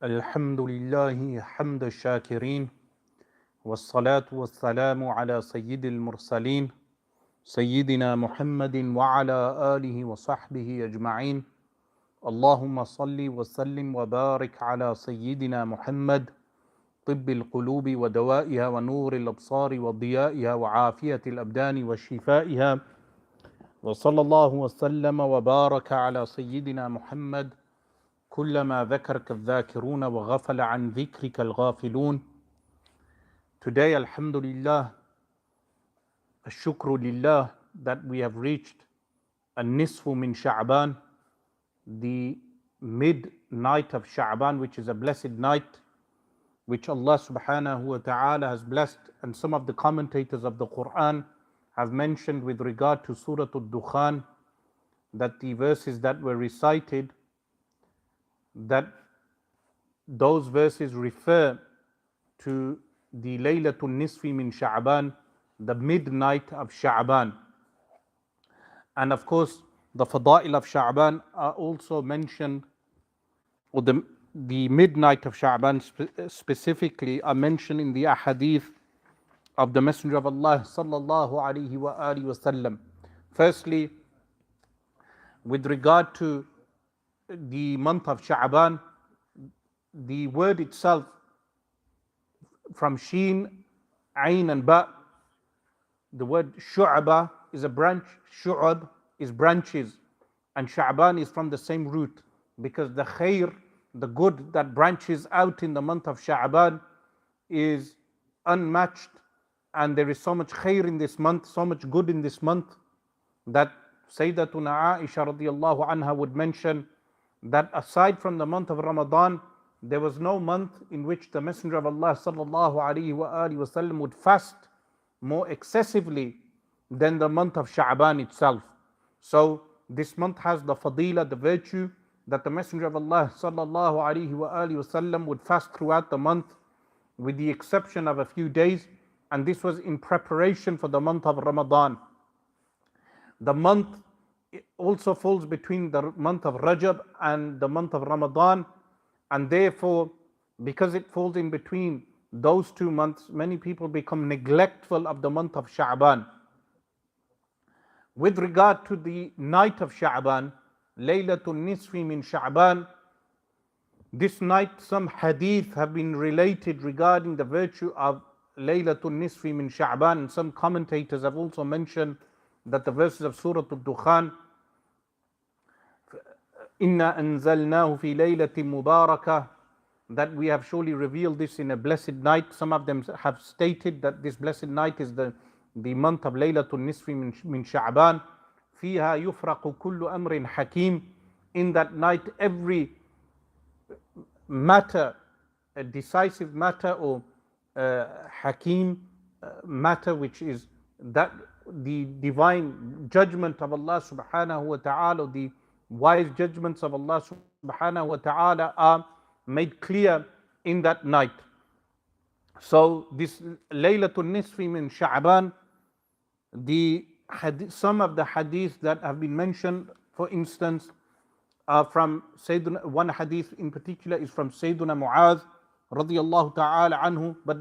الحمد لله حمد الشاكرين والصلاة والسلام على سيد المرسلين سيدنا محمد وعلى آله وصحبه أجمعين اللهم صل وسلم وبارك على سيدنا محمد طب القلوب ودوائها ونور الأبصار وضيائها وعافية الأبدان وشفائها وصلى الله وسلم وبارك على سيدنا محمد كلما ذكرك الذاكرون وغفل عن ذكرك الغافلون. Today, Alhamdulillah, Shukru Lillah, that we have reached a Nisfu min Sha'ban, the midnight of Sha'ban, which is a blessed night, which Allah subhanahu wa ta'ala has blessed. And some of the commentators of the Quran have mentioned with regard to Surah Al-Dukhan that the verses that were recited, that those verses refer to the Laylatul Nisfi min Sha'ban, the midnight of Sha'ban. And of course, the Fada'il of Sha'ban are also mentioned, or the midnight of Sha'ban specifically are mentioned in the ahadith of the Messenger of Allah sallallahu alaihi wasallam. Firstly, with regard to the month of Sha'ban, the word itself from Sheen, Ain and Ba, the word Shu'aba is a branch, Shu'ab is branches, and Sha'ban is from the same root, because the khair, the good that branches out in the month of Sha'ban is unmatched, and there is so much khair in this month, so much good in this month, that Sayyidatuna Aisha radiallahu anha would mention that aside from the month of Ramadan, there was no month in which the Messenger of Allah sallallahu alaihi wasallam would fast more excessively than the month of Sha'ban itself. So this month has the fadila, the virtue, that the Messenger of Allah sallallahu alaihi wasallam would fast throughout the month, with the exception of a few days, and this was in preparation for the month of Ramadan. The month also falls between the month of Rajab and the month of Ramadan, and therefore, because it falls in between those two months, many people become neglectful of the month of Sha'ban. With regard to the night of Sha'ban, Laylatul Nisfi min Sha'ban, this night some hadith have been related regarding the virtue of Laylatul Nisfi min Sha'ban, and some commentators have also mentioned that the verses of Surah Al-Dukhan, Inna anzalnahu fi laylatin mubarakah, that we have surely revealed this in a blessed night. Some of them have stated that this blessed night is the month of Laylatul Nisfi min Sha'ban. Fiha yufraqu kullu amrin hakim. In that night, every matter, a decisive matter or hakim matter, which is that the divine judgment of Allah subhanahu wa ta'ala, the wise judgments of Allah subhanahu wa ta'ala are made clear in that night. So this Laylatul Nisfi min Sha'ban, some of the hadiths that have been mentioned, for instance, from Sayyiduna, one hadith in particular is from Sayyiduna Mu'adh radiyallahu ta'ala anhu, but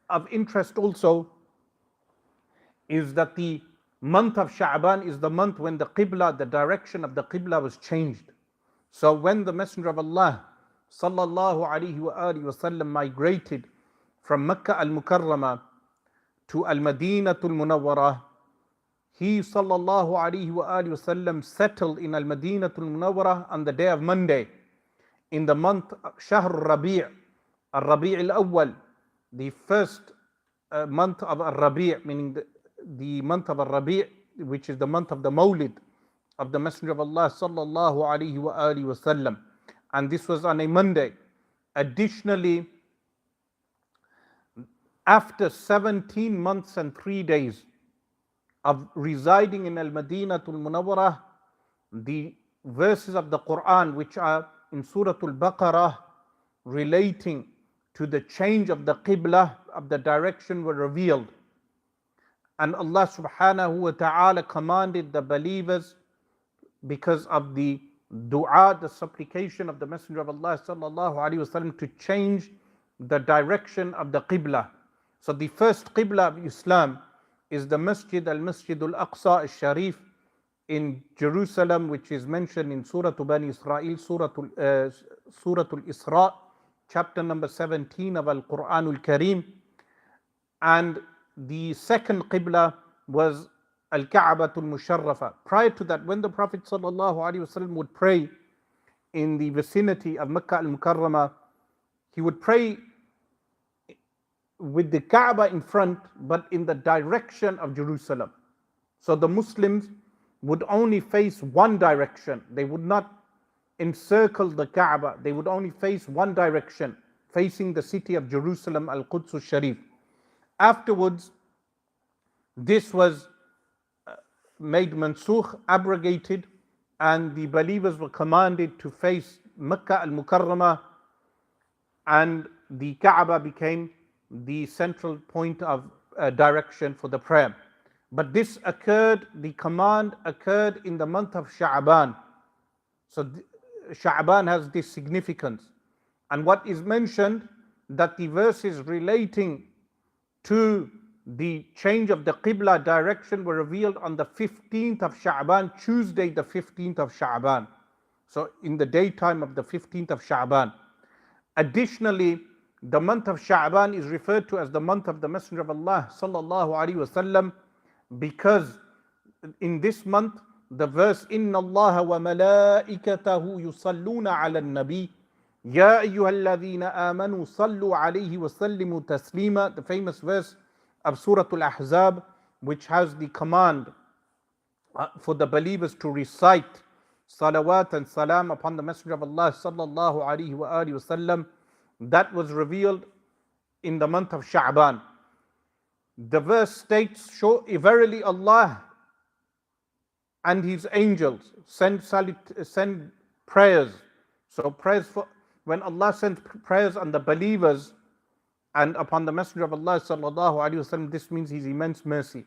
of interest also is that the month of Sha'ban is the month when the Qibla, the direction of the Qibla was changed. So when the Messenger of Allah sallallahu alaihi wasallam migrated from Makkah al-Mukarramah to al-Madinatul Munawwarah, he sallallahu alaihi wasallam settled in al-Madinatul Munawwarah on the day of Monday, in the month Shahr Rabi', al-Rabi' al-Awwal, the first month of al-Rabi', meaning the month of al-Rabi', which is the month of the Mawlid of the Messenger of Allah sallallahu alaihi wasallam, and this was on a Monday. Additionally, after 17 months and 3 days of residing in al-Madinatul Munawwarah, the verses of the Quran which are in Surah Al-Baqarah relating to the change of the Qibla, of the direction, were revealed. And Allah subhanahu wa ta'ala commanded the believers, because of the dua, the supplication of the Messenger of Allah sallallahu alaihi wasallam to change the direction of the Qibla. So the first Qibla of Islam is the Masjid al-Aqsa al-Sharif in Jerusalem, which is mentioned in Surah Bani Israel, Surah al-Isra, chapter number 17 of Al-Quran al-Kareem. And the second Qibla was Al-Ka'batul Musharrafa. Prior to that, when the Prophet ﷺ would pray in the vicinity of Makkah al-Mukarramah, he would pray with the Kaaba in front, but in the direction of Jerusalem. So the Muslims would only face one direction. They would not encircle the Kaaba. They would only face one direction, facing the city of Jerusalem, Al-Quds al-Sharif. Afterwards, this was made mansukh, abrogated, and the believers were commanded to face Makkah al-Mukarramah, and the Kaaba became the central point of direction for the prayer. But this occurred, the command occurred in the month of Sha'ban. So Sha'ban has this significance. And what is mentioned, that the verses relating to the change of the Qibla direction were revealed on the 15th of Sha'ban, Tuesday the 15th of Sha'ban. So in the daytime of the 15th of Sha'ban. Additionally, the month of Sha'ban is referred to as the month of the Messenger of Allah sallallahu alaihi wasallam, because in this month the verse Inna Allah wa malaikatahu yusalluna ala nabi ya ayyuhalladhina amanu sallu alayhi wa sallimu taslima, the famous verse of Surah Al-Ahzab, which has the command for the believers to recite salawat and salam upon the Messenger of Allah sallallahu alaihi wasallam. That was revealed in the month of Sha'ban. The verse states, verily Allah and His angels send prayers. So prayers when Allah sends prayers on the believers and upon the Messenger of Allah sallallahu alaihi wasallam, this means His immense mercy.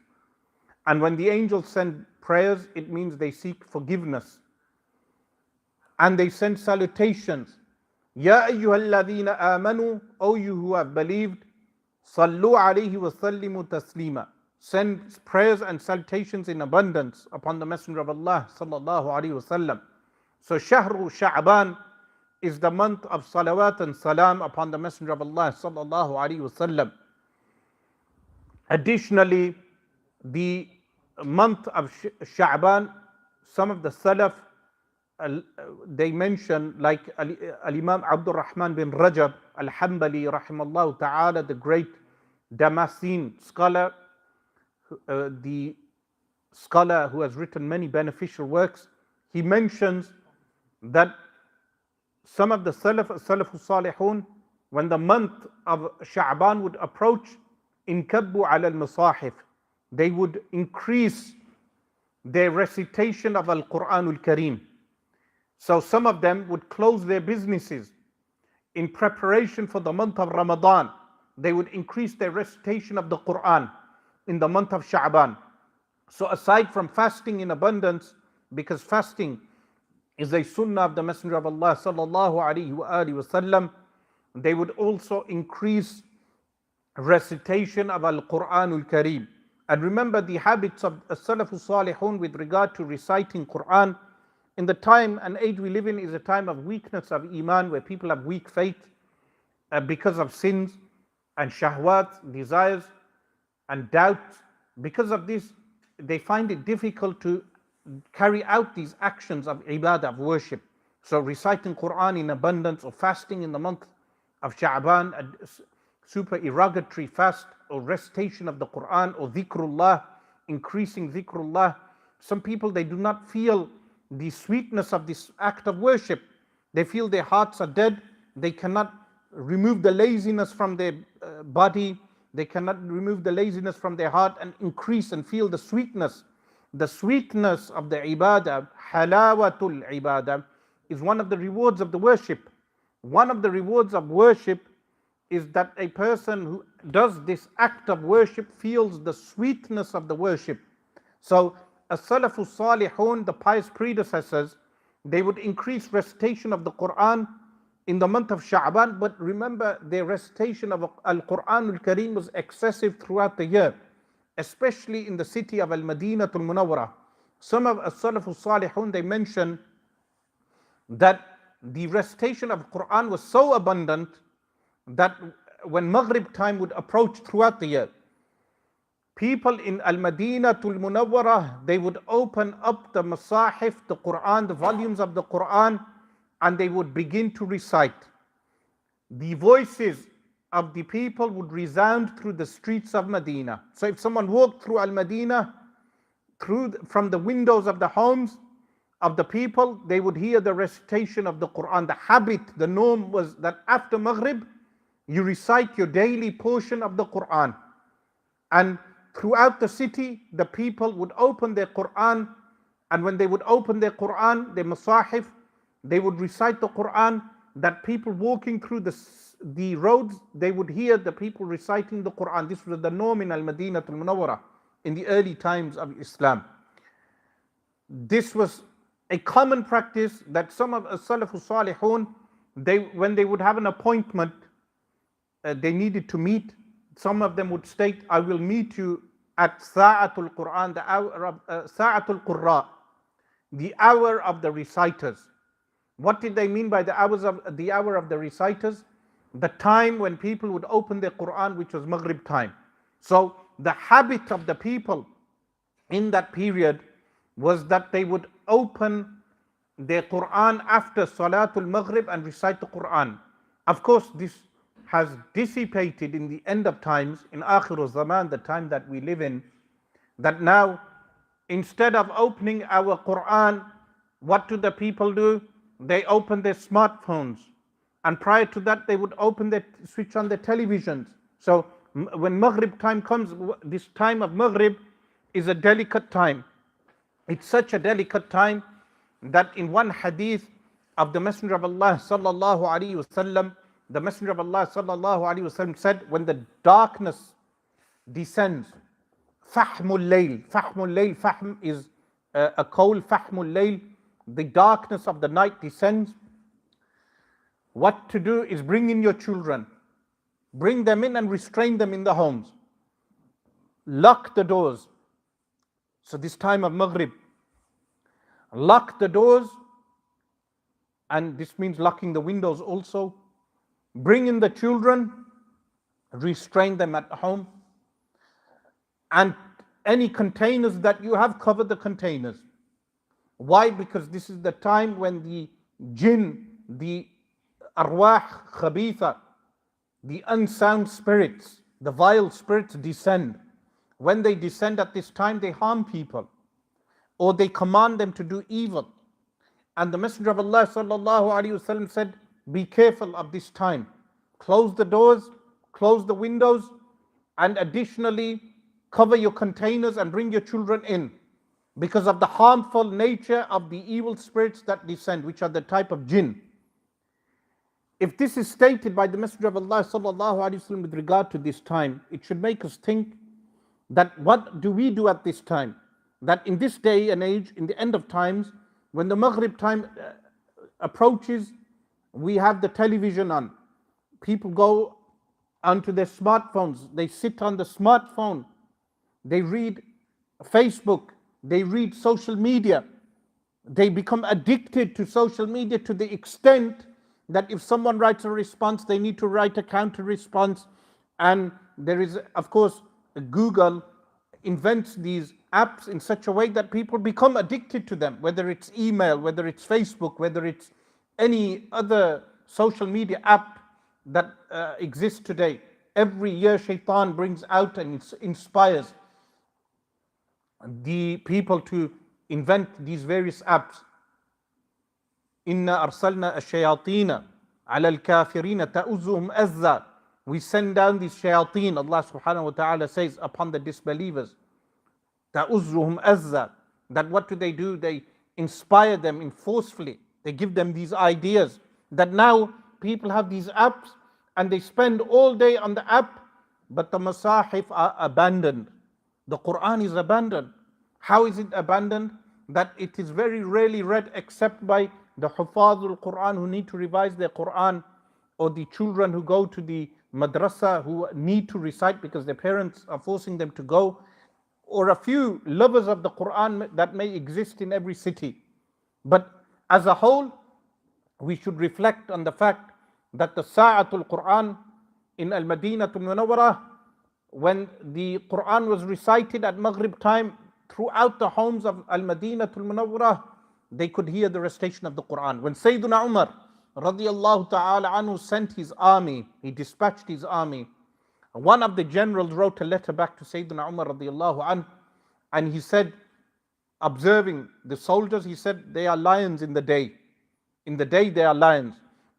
And when the angels send prayers, it means they seek forgiveness. And they send salutations. Ya ayyuhalladhina amanu, O you who have believed, sallu alayhi wa sallimu taslima. Send prayers and salutations in abundance upon the Messenger of Allah sallallahu alaihi wasallam. So Shahru Sha'ban is the month of salawat and salam upon the Messenger of Allah sallallahu alaihi wasallam. Additionally, the month of Sha'ban, some of the Salaf, they mention, like Al-Imam Abdul Rahman bin Rajab Al-Hanbali rahimallahu ta'ala, the great Damascene scholar, the scholar who has written many beneficial works. He mentions that some of the Salafu Salihun, when the month of Sha'ban would approach, inkabbu ala al-masahif, they would increase their recitation of Al-Quran al-Kareem. So some of them would close their businesses in preparation for the month of Ramadan. They would increase their recitation of the Quran in the month of Sha'ban. So aside from fasting in abundance, because fasting is a sunnah of the Messenger of Allah sallallahu alaihi wasallam, they would also increase recitation of Al-Quran al-Kareem. And remember, the habits of As-Salafu Salihun with regard to reciting Quran in the time and age we live in is a time of weakness of Iman, where people have weak faith because of sins and shahwat, desires and doubts. Because of this, they find it difficult to carry out these actions of ibadah, of worship. So reciting Quran in abundance, or fasting in the month of Sha'ban, a supererogatory fast, or recitation of the Quran, or dhikrullah, increasing dhikrullah. Some people, they do not feel the sweetness of this act of worship. They feel their hearts are dead. They cannot remove the laziness from their body. They cannot remove the laziness from their heart and increase and feel the sweetness. The sweetness of the ibadah, halawatul ibadah, is one of the rewards of the worship. One of the rewards of worship is that a person who does this act of worship feels the sweetness of the worship. So As-Salafu Salihun, the pious predecessors, they would increase recitation of the Quran in the month of Sha'ban, but remember their recitation of Al-Quran Al-Kareem was excessive throughout the year, especially in the city of Al-Madinah Al-Munawwarah. Some of As-Salaf Al-Salihun, they mention that the recitation of Quran was so abundant that when Maghrib time would approach throughout the year, people in Al-Madinah Al-Munawwarah, they would open up the Masahif, the Quran, the volumes of the Quran, and they would begin to recite. The voices of the people would resound through the streets of Medina. So if someone walked through Al-Madinah, from the windows of the homes of the people, they would hear the recitation of the Quran. The habit, the norm was that after Maghrib, you recite your daily portion of the Quran. And throughout the city, the people would open their Quran, and when they would open their Quran, their Masahif, they would recite the Quran, that people walking through the roads, they would hear the people reciting the Quran. This was the norm in Al-Madinah Al-Munawwarah in the early times of Islam. This was a common practice that some of As-Salaf Al-Salihun, when they would have an appointment, they needed to meet. Some of them would state, I will meet you at Sa'atul Quran, the hour of Sa'atul Qurra, the hour of the reciters. What did they mean by the hour of the reciters? The time when people would open their Quran, which was Maghrib time. So the habit of the people in that period was that they would open their Quran after Salatul Maghrib and recite the Quran. Of course, this has dissipated in the end of times, in Akhir Zaman, the time that we live in, that now instead of opening our Quran, what do the people do? They open their smartphones, and prior to that they would switch on their televisions. So when Maghrib time comes, this time of Maghrib is a delicate time. It's such a delicate time that in one hadith of the Messenger of Allah sallallahu alaihi wasallam, the Messenger of Allah sallallahu alaihi wasallam said, when the darkness descends, fahmul layl, fahm is a coal, fahmul layl, the darkness of the night descends. What to do is bring in your children, bring them in and restrain them in the homes, lock the doors. So this time of Maghrib, lock the doors, and this means locking the windows also. Bring in the children, restrain them at home, and any containers that you have, cover the containers. Why? Because this is the time when the jinn, the arwah khabitha, the unsound spirits, the vile spirits descend. When they descend at this time, they harm people, or they command them to do evil. And the Messenger of Allah sallallahu alaihi wasallam said, be careful of this time. Close the doors, close the windows, and additionally cover your containers and bring your children in, because of the harmful nature of the evil spirits that descend, which are the type of jinn. If this is stated by the Messenger of Allah sallallahu alaihi wasallam with regard to this time, it should make us think that what do we do at this time? That in this day and age, in the end of times, when the Maghrib time approaches, we have the television on. People go onto their smartphones. They sit on the smartphone. They read Facebook. They read social media. They become addicted to social media to the extent that if someone writes a response, they need to write a counter response. And there is, of course, Google invents these apps in such a way that people become addicted to them, whether it's email, whether it's Facebook, whether it's any other social media app that exists today. Every year Shaitan brings out and inspires the people to invent these various apps. Inna arsalna ash-shayatina ala al-kafirina ta'uzuhum azza. We send down these shayateen, Allah subhanahu wa ta'ala says, upon the disbelievers. Ta'uzuhum azza. That what do? They inspire them forcefully. They give them these ideas that now people have these apps and they spend all day on the app, but the masahif are abandoned. The Quran is abandoned. How is it abandoned? That it is very rarely read except by the Hufazul Quran who need to revise their Quran, or the children who go to the madrasa who need to recite because their parents are forcing them to go, or a few lovers of the Quran that may exist in every city. But as a whole, we should reflect on the fact that the Sa'atul Quran in Al-Madinatul Munawwarah, when the Quran was recited at Maghrib time throughout the homes of Al-Madinatul Munawwarah, they could hear the recitation of the Quran. When Sayyidina Umar radiyallahu ta'ala anhu sent his army, he dispatched his army, one of the generals wrote a letter back to Sayyidina Umar radiyallahu anhu, and he said, observing the soldiers, he said, they are lions in the day. In the day they are lions,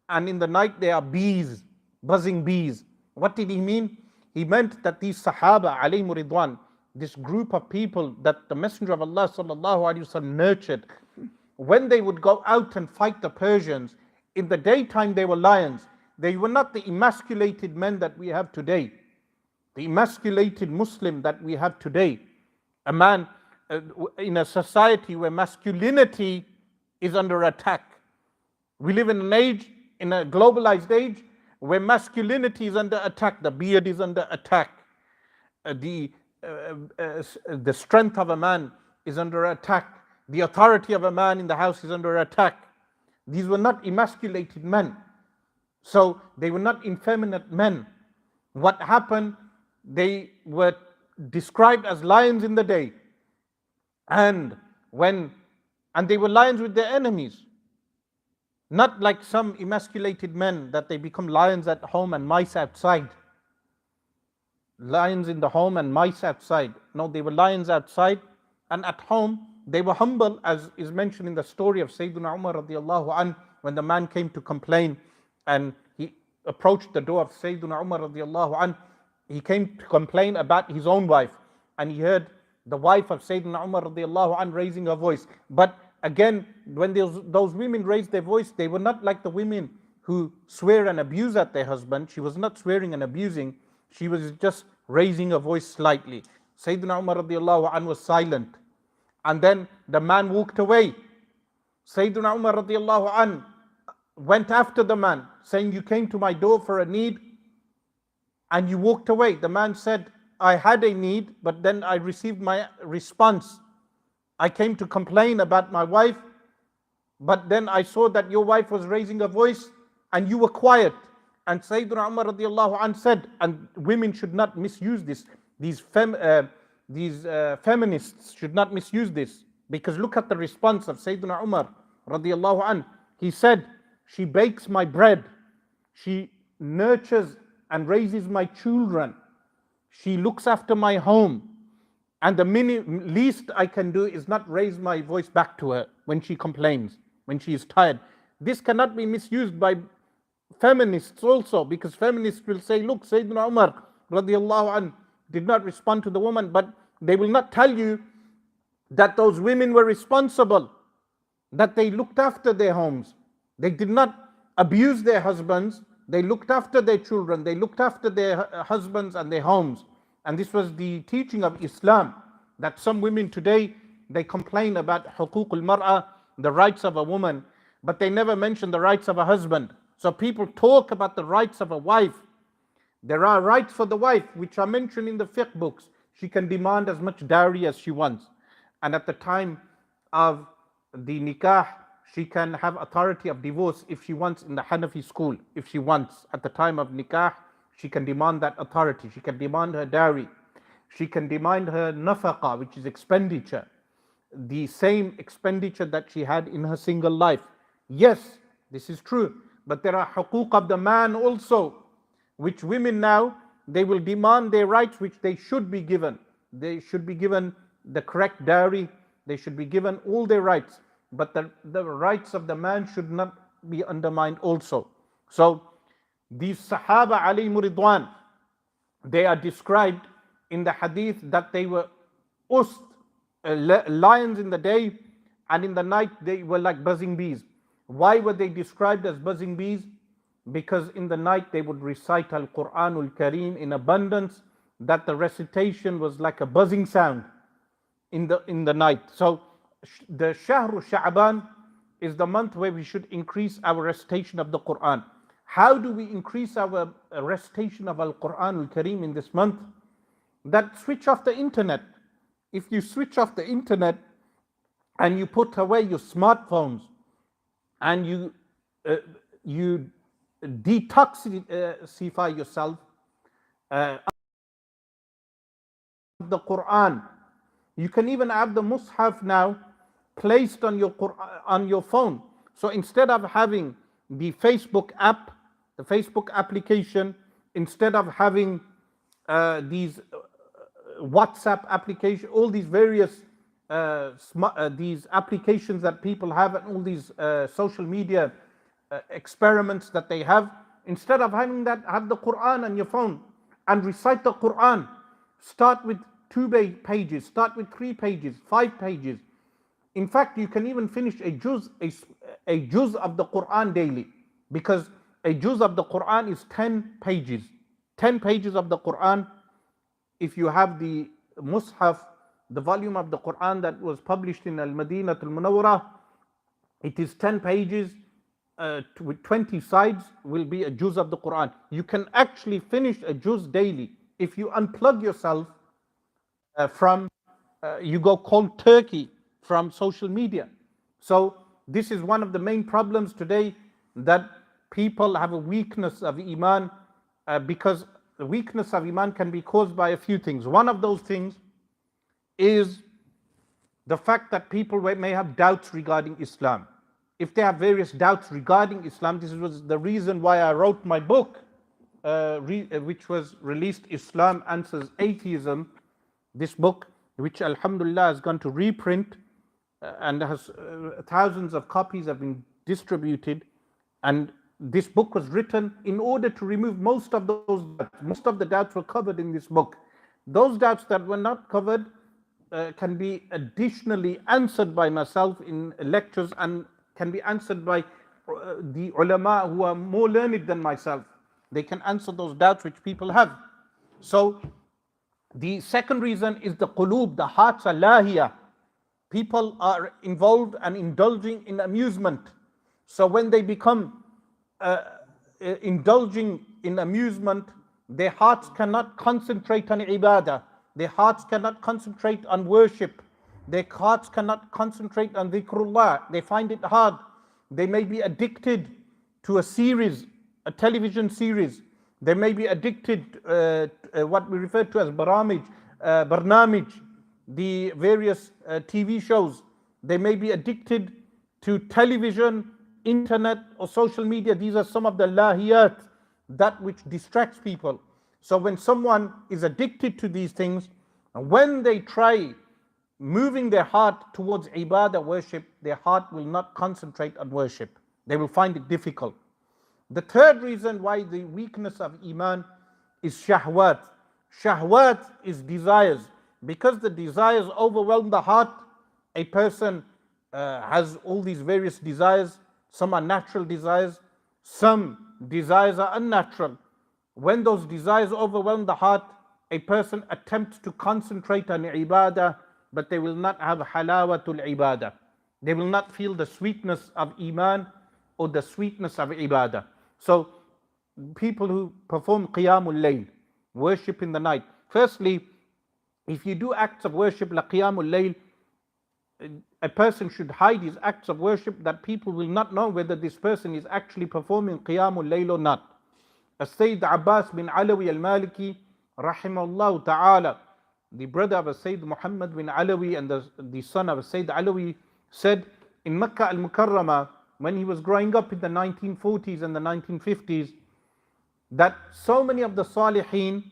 and in the night they are bees, buzzing bees. What did he mean? He meant that these Sahaba alayhimu ridwan, this group of people that the Messenger of Allah sallallahu alaihi wasallam nurtured, when they would go out and fight the Persians, in the daytime they were lions. They were not the emasculated men that we have today, the emasculated Muslim that we have today. A man in a society where masculinity is under attack. We live in an age, in a globalized age, where masculinity is under attack. The beard is under attack. The strength of a man is under attack. The authority of a man in the house is under attack. These were not emasculated men. So they were not effeminate men. What happened? They were described as lions in the day. And they were lions with their enemies. Not like some emasculated men that they become lions at home and mice outside. Lions in the home and mice outside. No, they were lions outside, and at home they were humble, as is mentioned in the story of Sayyidina Umar radiallahu anh, when the man came to complain and he approached the door of Sayyidina Umar radiallahu anh. He came to complain about his own wife, and he heard the wife of Sayyidina Umar radiallahu anh raising her voice. But again, when those women raised their voice, they were not like the women who swear and abuse at their husband. She was not swearing and abusing. She was just raising her voice slightly. Sayyidina Umar radiallahu anh was silent. And then the man walked away. Sayyidina Umar radiallahu anh went after the man, saying, you came to my door for a need and you walked away. The man said, I had a need, but then I received my response. I came to complain about my wife, but then I saw that your wife was raising her voice and you were quiet. And Sayyidina Umar radiallahu anh said, and women should not misuse this, these feminists should not misuse this, because look at the response of Sayyidina Umar radiallahu anh. He said, she bakes my bread, she nurtures and raises my children, she looks after my home, and the least I can do is not raise my voice back to her when she complains, when she is tired. This cannot be misused by feminists also, because feminists will say, look, Sayyidina Umar radiallahu anh did not respond to the woman, but they will not tell you that those women were responsible, that they looked after their homes. They did not abuse their husbands. They looked after their children. They looked after their husbands and their homes. And this was the teaching of Islam, that some women today, they complain about huquq al-mar'ah, the rights of a woman, but they never mention the rights of a husband. So people talk about the rights of a wife. There are rights for the wife, which are mentioned in the fiqh books. She can demand as much dowry as she wants. And at the time of the nikah, she can have authority of divorce if she wants in the Hanafi school. If she wants, at the time of nikah, she can demand that authority. She can demand her dowry. She can demand her nafaqah, which is expenditure. The same expenditure that she had in her single life. Yes, this is true. But there are huquq of the man also, which women now, they will demand their rights, which they should be given. They should be given the correct dowry. They should be given all their rights. But the rights of the man should not be undermined also. So these Sahaba alayhimu ridwan, they are described in the hadith that they were lions in the day, and in the night they were like buzzing bees. Why were they described as buzzing bees? Because in the night they would recite Al-Quranul Kareem in abundance, that the recitation was like a buzzing sound in the night. So the Shahru Sha'ban is the month where we should increase our recitation of the Quran. How do we increase our recitation of Al-Quran Al-Kareem in this month? That switch off the internet. If you switch off the internet and you put away your smartphones and you detoxify yourself the Quran. You can even have the Mus'haf now placed on your phone. So instead of having the Facebook app, the Facebook application, instead of having these WhatsApp application, all these various these applications that people have, and all these social media experiments that they have, instead of having that, have the Quran on your phone and recite the Quran. Start with 2 pages, start with 3 pages, 5 pages. In fact, you can even finish a juz of the Quran daily, because a juz of the Quran is 10 pages. 10 pages of the Quran. If you have the Mus'haf, the volume of the Quran that was published in Al-Madinah Al-Munawwarah, it is 10 pages with 20 sides will be a juz of the Quran. You can actually finish a juz daily if you unplug yourself from, you go cold turkey from social media. So this is one of the main problems today, that people have a weakness of Iman, because the weakness of Iman can be caused by a few things. One of those things is the fact that people may have doubts regarding Islam. If they have various doubts regarding Islam, this was the reason why I wrote my book, which was released, Islam Answers Atheism. This book, which Alhamdulillah has gone to reprint, and has thousands of copies have been distributed. And this book was written in order to remove most of those doubts. Most of the doubts were covered in this book. Those doubts that were not covered can be additionally answered by myself in lectures, and can be answered by the ulama who are more learned than myself. They can answer those doubts which people have. So the second reason is the qulub, the hearts are lahiya. People are involved and indulging in amusement. So when they become indulging in amusement, their hearts cannot concentrate on ibadah. Their hearts cannot concentrate on worship. Their hearts cannot concentrate on dhikrullah. They find it hard. They may be addicted to a series, a television series. They may be addicted what we refer to as barnamij, the various TV shows. They may be addicted to television, internet, or social media. These are some of the lahiyat, that which distracts people. So when someone is addicted to these things, when they try moving their heart towards ibadah, worship, their heart will not concentrate on worship. They will find it difficult. The third reason why the weakness of Iman is shahwat. Shahwat is desires. Because the desires overwhelm the heart, a person has all these various desires. Some are natural desires, some desires are unnatural. When those desires overwhelm the heart, a person attempts to concentrate on ibadah, but they will not have halawatul ibadah. They will not feel the sweetness of Iman or the sweetness of ibadah. So people who perform qiyamul layl, worship in the night. Firstly, if you do acts of worship like qiyamul layl, a person should hide his acts of worship, that people will not know whether this person is actually performing qiyamul layl or not. As Sayyid Abbas bin Alawi al-Maliki, rahimahullah ta'ala, the brother of Sayyid Muhammad bin Alawi and the son of Sayyid Alawi, said in Makkah al-Mukarramah, when he was growing up in the 1940s and the 1950s, that so many of the salihin,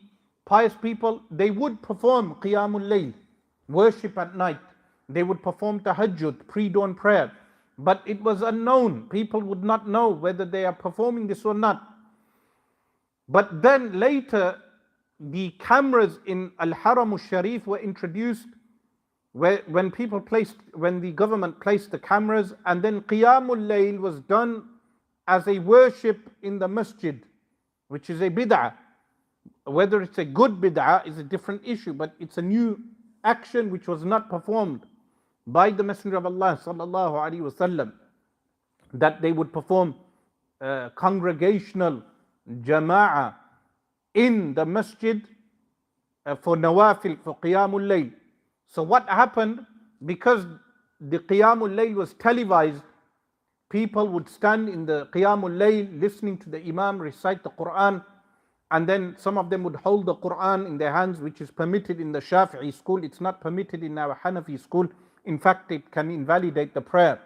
pious people, they would perform qiyamul layl, worship at night. They would perform tahajjud, pre-dawn prayer. But it was unknown. People would not know whether they are performing this or not. But then later, the cameras in Al-Haram al-Sharif were introduced, when the government placed the cameras, and then qiyamul layl was done as a worship in the masjid, which is a bid'ah. Whether it's a good bid'ah is a different issue, but it's a new action which was not performed by the Messenger of Allah sallallahu alaihi wasallam. that they would perform congregational jama'ah in the masjid for nawafil, for qiyamul layl. So what happened, because the qiyamul layl was televised, people would stand in the qiyamul layl listening to the imam recite the Quran, and then some of them would hold the Quran in their hands, which is permitted in the Shafi'i school. It's not permitted in our Hanafi school. In fact, it can invalidate the prayer.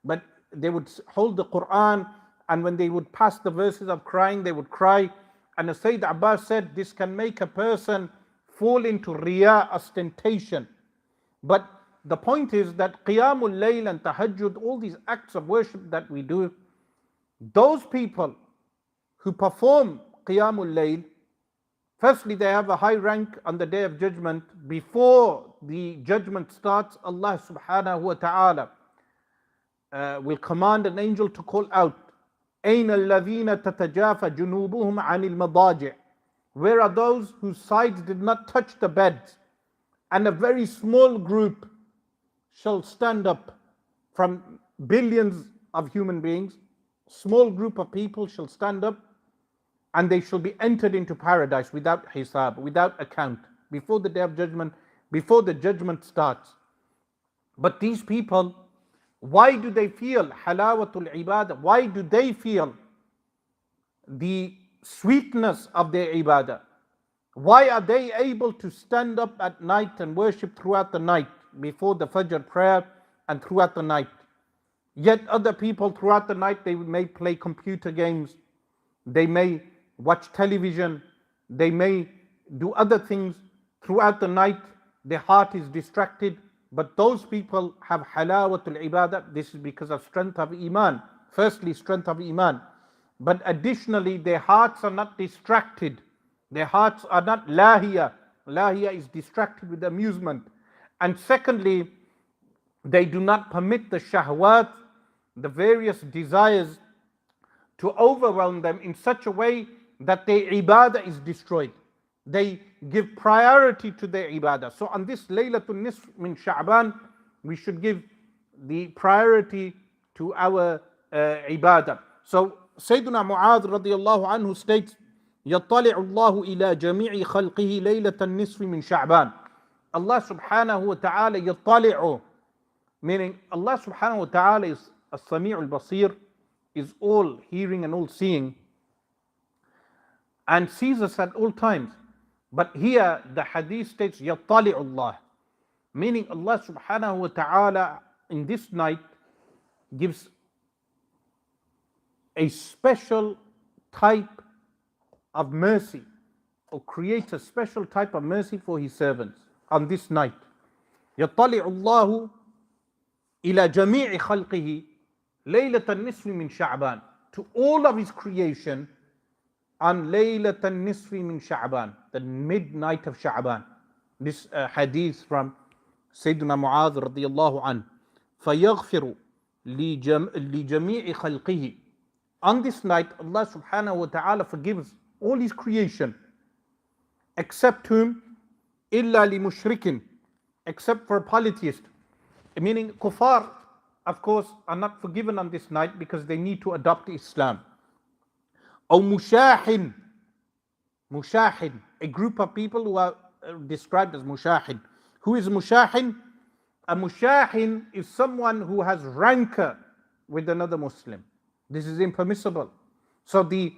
But they would hold the Quran, and when they would pass the verses of crying, they would cry. And as Sayyid Abbas said, this can make a person fall into riya, ostentation. But the point is that Qiyamul Layl and Tahajjud, all these acts of worship that we do, those people who perform Qiyamul Layl, firstly, they have a high rank on the Day of Judgment. Before the judgment starts, Allah subhanahu wa ta'ala will command an angel to call out, أَيْنَ الَّذِينَ تَتَجَافَ جُنُوبُهُمْ عَنِ الْمَضَاجِعِ. Where are those whose sides did not touch the beds? And a very small group shall stand up from billions of human beings. Small group of people shall stand up, and they shall be entered into paradise without hisab, without account, before the Day of Judgment, before the judgment starts. But these people, why do they feel halawatul ibadah? Why do they feel the sweetness of their ibadah? Why are they able to stand up at night and worship throughout the night, before the Fajr prayer and throughout the night? Yet other people throughout the night, they may play computer games, they may watch television, they may do other things throughout the night. Their heart is distracted. But those people have halawatul ibadah. This is because of strength of iman. Firstly, strength of iman. But additionally, their hearts are not distracted. Their hearts are not lahiya. Lahiya is distracted with amusement. And secondly, they do not permit the shahwat, the various desires, to overwhelm them in such a way that their ibadah is destroyed. They give priority to their ibadah. So on this Laylatul Nisf min Sha'ban, we should give the priority to our ibadah. So Sayyidina Mu'adh radiallahu anhu states, يَطَّلِعُ اللَّهُ إِلَى جَمِيعِ خَلْقِهِ لَيْلَةَ النِّصْفِ مِنْ شَعْبَانِ. Allah subhanahu wa ta'ala يَطَّلِعُ, meaning Allah subhanahu wa ta'ala is as-Sami' al-Basir, is all hearing and all seeing, and sees us at all times. But here the hadith states يَطَّلِعُ اللَّهُ, meaning Allah subhanahu wa ta'ala in this night gives a special type of mercy, or creates a special type of mercy for His servants on this night. يَطَّلِعُ اللَّهُ إِلَى جَمِيعِ خَلْقِهِ لَيْلَةَ النِّصْفِ مِنْ شَعْبَانِ, to all of His creation on Laylat al-Nisf min Sha'ban, the midnight of Sha'ban. This hadith from Sayyidina Mu'adh radiyallahu anhu. فَيَغْفِرُ لِجَمِيعِ خَلْقِهِ. On this night, Allah subhanahu wa ta'ala forgives all His creation, except whom? إِلَّا لِمُشْرِكٍ, except for a polytheist. Meaning kuffar, of course, are not forgiven on this night because they need to adopt Islam. Or mushahin, a group of people who are described as mushahin. Who is mushahin? A mushahin is someone who has rancor with another Muslim. This is impermissible. So the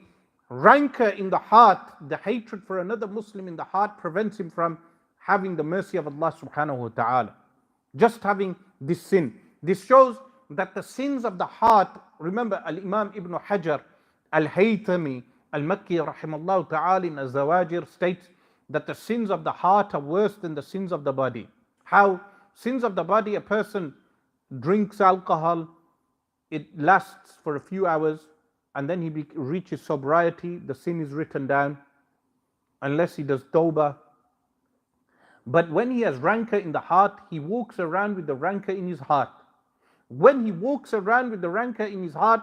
rancor in the heart, the hatred for another Muslim in the heart, prevents him from having the mercy of Allah subhanahu wa ta'ala. Just having this sin. This shows that the sins of the heart, remember Al-Imam Ibn Hajar Al-Haytami Al-Makki rahimallahu ta'ala in Az-Zawajir states that the sins of the heart are worse than the sins of the body. How? Sins of the body, a person drinks alcohol, it lasts for a few hours, and then he reaches sobriety, the sin is written down, unless he does tawbah. But when he has rancor in the heart, he walks around with the rancor in his heart. When he walks around with the rancor in his heart,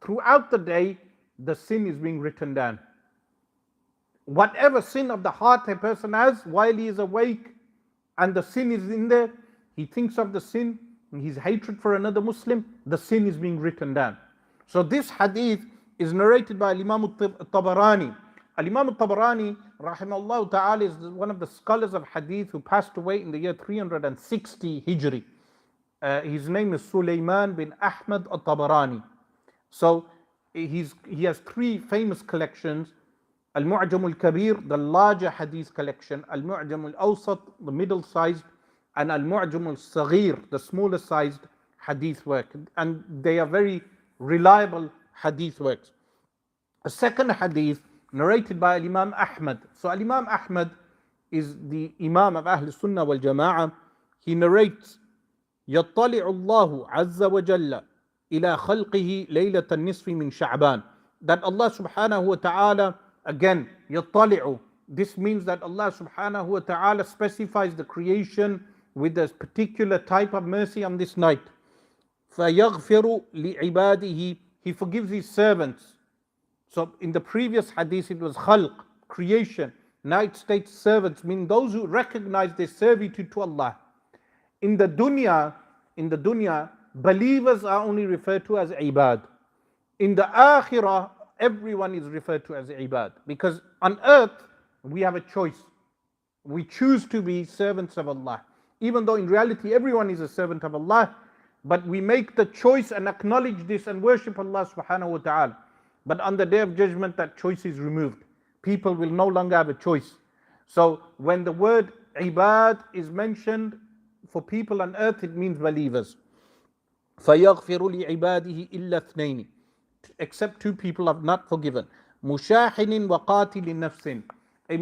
throughout the day, the sin is being written down. Whatever sin of the heart a person has while he is awake and the sin is in there, he thinks of the sin, his hatred for another Muslim, the sin is being written down. So this hadith is narrated by Imam al-Tabarani. Al-Imam al-Tabarani, rahimahullah ta'ala, is one of the scholars of hadith who passed away in the year 360 Hijri. His name is Sulaiman bin Ahmad al-Tabarani. So he has three famous collections: Al-Mu'jam al-Kabir, the larger hadith collection; Al-Mu'jam al-Awsat, the middle-sized; and Al-Mu'jam al-Saghir, the smaller sized hadith work. And they are very reliable hadith works. A second hadith narrated by Imam Ahmad. So Imam Ahmad is the Imam of Ahl Sunnah wal Jama'ah. He narrates, يطلع الله عز وجل إلى خلقه ليلة النصف من شعبان. That Allah subhanahu wa ta'ala, again, يطلع. This means that Allah subhanahu wa ta'ala specifies the creation with a particular type of mercy on this night. فَيَغْفِرُ لِعِبَادِهِ. He forgives his servants. So in the previous hadith it was khalq, creation. Now it states servants, meaning those who recognize their servitude to Allah. In the dunya, believers are only referred to as ibad. In the akhirah, everyone is referred to as ibad. Because on earth, we have a choice. We choose to be servants of Allah. Even though in reality everyone is a servant of Allah, but we make the choice and acknowledge this and worship Allah subhanahu wa ta'ala. But on the day of judgment, that choice is removed. People will no longer have a choice. So when the word ibad is mentioned for people on earth, it means believers. فَيَغْفِرُ لِعِبَادِهِ إِلَّا اثْنَيْنِ. Except two people have not forgiven. مُشَاحِنٍ وَقَاتِلٍ نَفْسٍ. A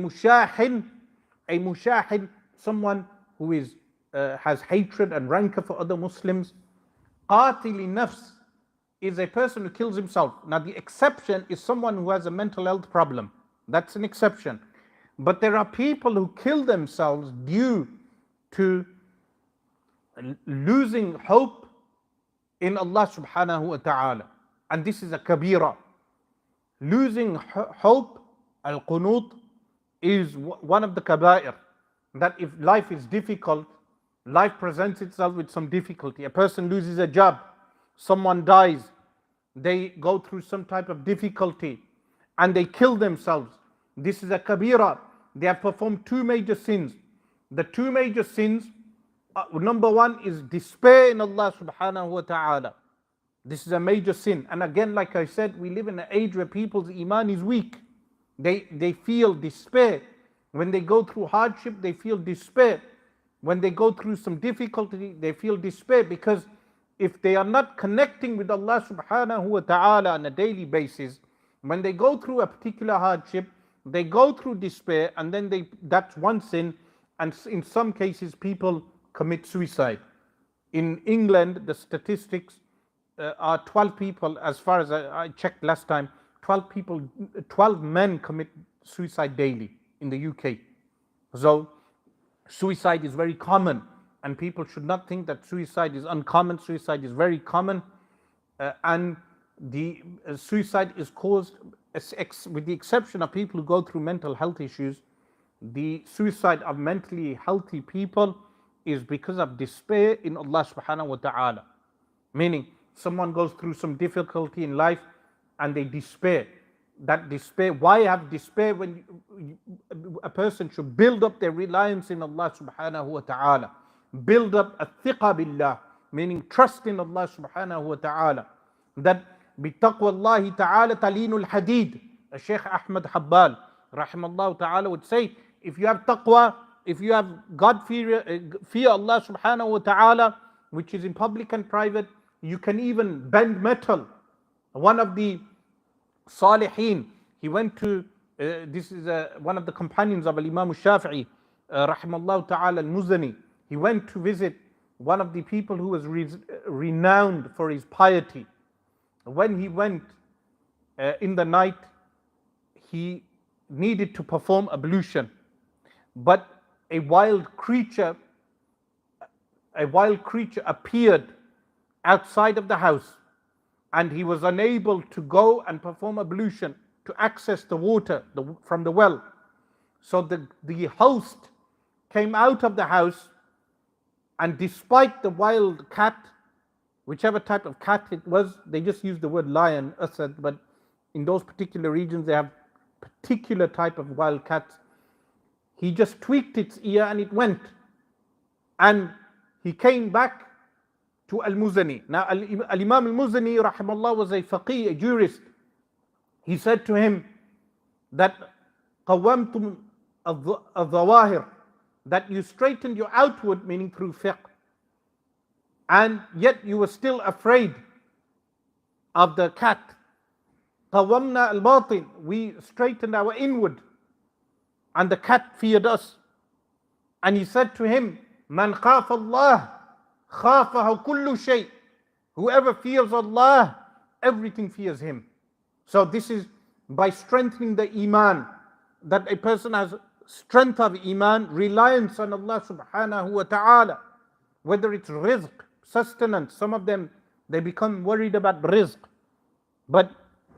mushahin, someone who is has hatred and rancor for other Muslims. قَاتِلِ nafs is a person who kills himself. Now the exception is someone who has a mental health problem. That's an exception. But there are people who kill themselves due to losing hope in Allah subhanahu wa ta'ala. And this is a kabira. Losing hope, al-qunut, is one of the kaba'ir. That if life is difficult, life presents itself with some difficulty. A person loses a job, someone dies, they go through some type of difficulty, and they kill themselves. This is a kabira. They have performed two major sins. The two major sins, number one is despair in Allah subhanahu wa ta'ala. This is a major sin. And again, like I said, we live in an age where people's iman is weak. They feel despair. When they go through hardship, they feel despair. When they go through some difficulty, they feel despair, because if they are not connecting with Allah subhanahu wa ta'ala on a daily basis, when they go through a particular hardship, they go through despair, and then that's one sin. And in some cases, people commit suicide. In England, the statistics are 12 people, as far as I checked last time, 12 men commit suicide daily in the UK. So suicide is very common, and people should not think that suicide is uncommon. Suicide is very common, and the suicide is caused, with the exception of people who go through mental health issues, the suicide of mentally healthy people is because of despair in Allah subhanahu wa ta'ala. Meaning, someone goes through some difficulty in life and they despair. That despair, why have despair when a person should build up their reliance in Allah subhanahu wa ta'ala? Build up a thiqa billah, meaning trust in Allah subhanahu wa ta'ala. That بِتَقْوَى اللَّهِ تَعَالَى تَلِينُ الْحَدِيدِ. Shaykh Ahmad Habbal, rahimahullah ta'ala, would say, if you have taqwa, if you have God fear Allah subhanahu wa ta'ala, which is in public and private, you can even bend metal. One of the Salihin, he went to, this is one of the companions of Imam Shafi'i, rahimahullah ta'ala al-Muzani. He went to visit one of the people who was renowned for his piety. When he went in the night, he needed to perform ablution, but a wild creature appeared outside of the house, and he was unable to go and perform ablution to access the water from the well. So the host came out of the house And despite the wild cat, whichever type of cat it was, they just used the word lion, asad, but in those particular regions they have particular type of wild cats. He just tweaked its ear and it went. And he came back to Al-Muzani. Now Al-Imam Al-Muzani rahimahullah was a faqih, a jurist. He said to him that قَوَّمْتُمْ الظَّوَاهِرِ, that you straightened your outward, meaning through fiqh, and yet you were still afraid of the cat. قَوَّمْنَا الْبَاطِنِ, we straightened our inward and the cat feared us. And he said to him, مَنْ خَافَ اللَّهِ خَافَهُ كُلُّ شَيْءٍ, whoever fears Allah, everything fears him. So this is by strengthening the iman, that a person has strength of iman, reliance on Allah subhanahu wa ta'ala, whether it's rizq, sustenance. Some of them, they become worried about rizq. But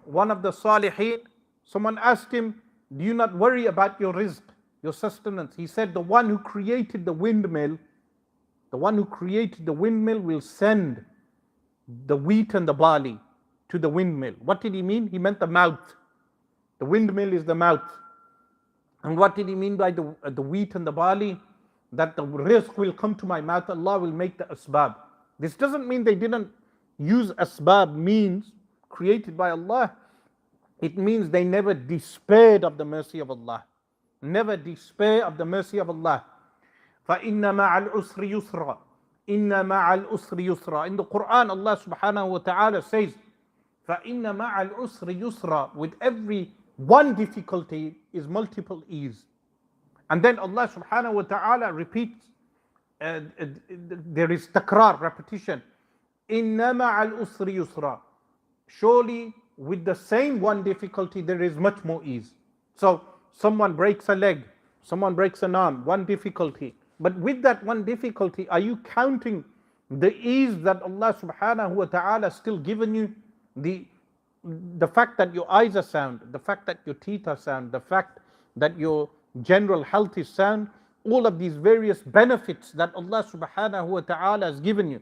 one of the salihin, someone asked him, do you not worry about your rizq, your sustenance? He said, the one who created the windmill, will send the wheat and the barley to the windmill. What did he mean? He meant the mouth. The windmill is the mouth. And what did he mean by the wheat and the barley? That the rizq will come to my mouth, Allah will make the asbab. This doesn't mean they didn't use asbab, means created by Allah. It means they never despaired of the mercy of Allah. Never despair of the mercy of Allah. فَإِنَّ مَعَ الْعُسْرِ يُسْرًا إِنَّ مَعَ الْعُسْرِ يُسْرًا. In the Quran, Allah subhanahu wa ta'ala says, فَإِنَّ مَعَ الْعُسْرِ يُسْرًا. With every one difficulty is multiple ease. And then Allah subhanahu wa ta'ala repeats, there is takrar, repetition. Inna ma'al usri yusra. Surely with the same one difficulty there is much more ease. So someone breaks a leg, someone breaks an arm, one difficulty. But with that one difficulty, are you counting the ease that Allah subhanahu wa ta'ala still given you? The fact that your eyes are sound, the fact that your teeth are sound, the fact that your general health is sound, all of these various benefits that Allah subhanahu wa ta'ala has given you.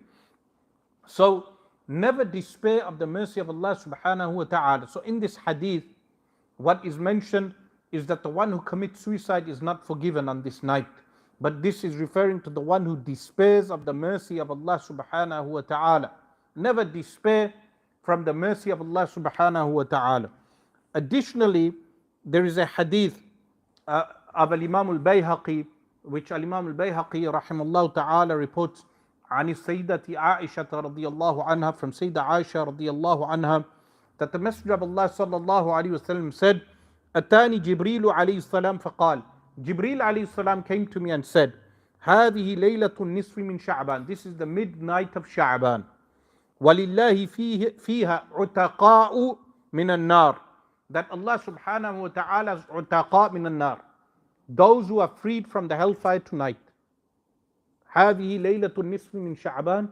So never despair of the mercy of Allah subhanahu wa ta'ala. So in this hadith, what is mentioned is that the one who commits suicide is not forgiven on this night. But this is referring to the one who despairs of the mercy of Allah subhanahu wa ta'ala. Never despair from the mercy of Allah subhanahu wa ta'ala. Additionally, there is a hadith of Imam al-Bayhaqi, which Imam al-Bayhaqi rahimahullah ta'ala reports عن السيدة عائشة رضي الله عنها, from Sayyidah Aisha رضي الله عنها, that the Messenger of Allah sallallahu alayhi wasallam said, أتاني جبريل عليه السلام فقال, Jibreel alayhi salam came to me and said, هذه ليلة النصف من شعبان, this is the midnight of Sha'ban. ولله فيها عتقاء من النار, that Allah subhanahu wa ta'ala has عتقاء من النار, those who are freed from the hellfire tonight. هذه ليلة النصف من شعبان,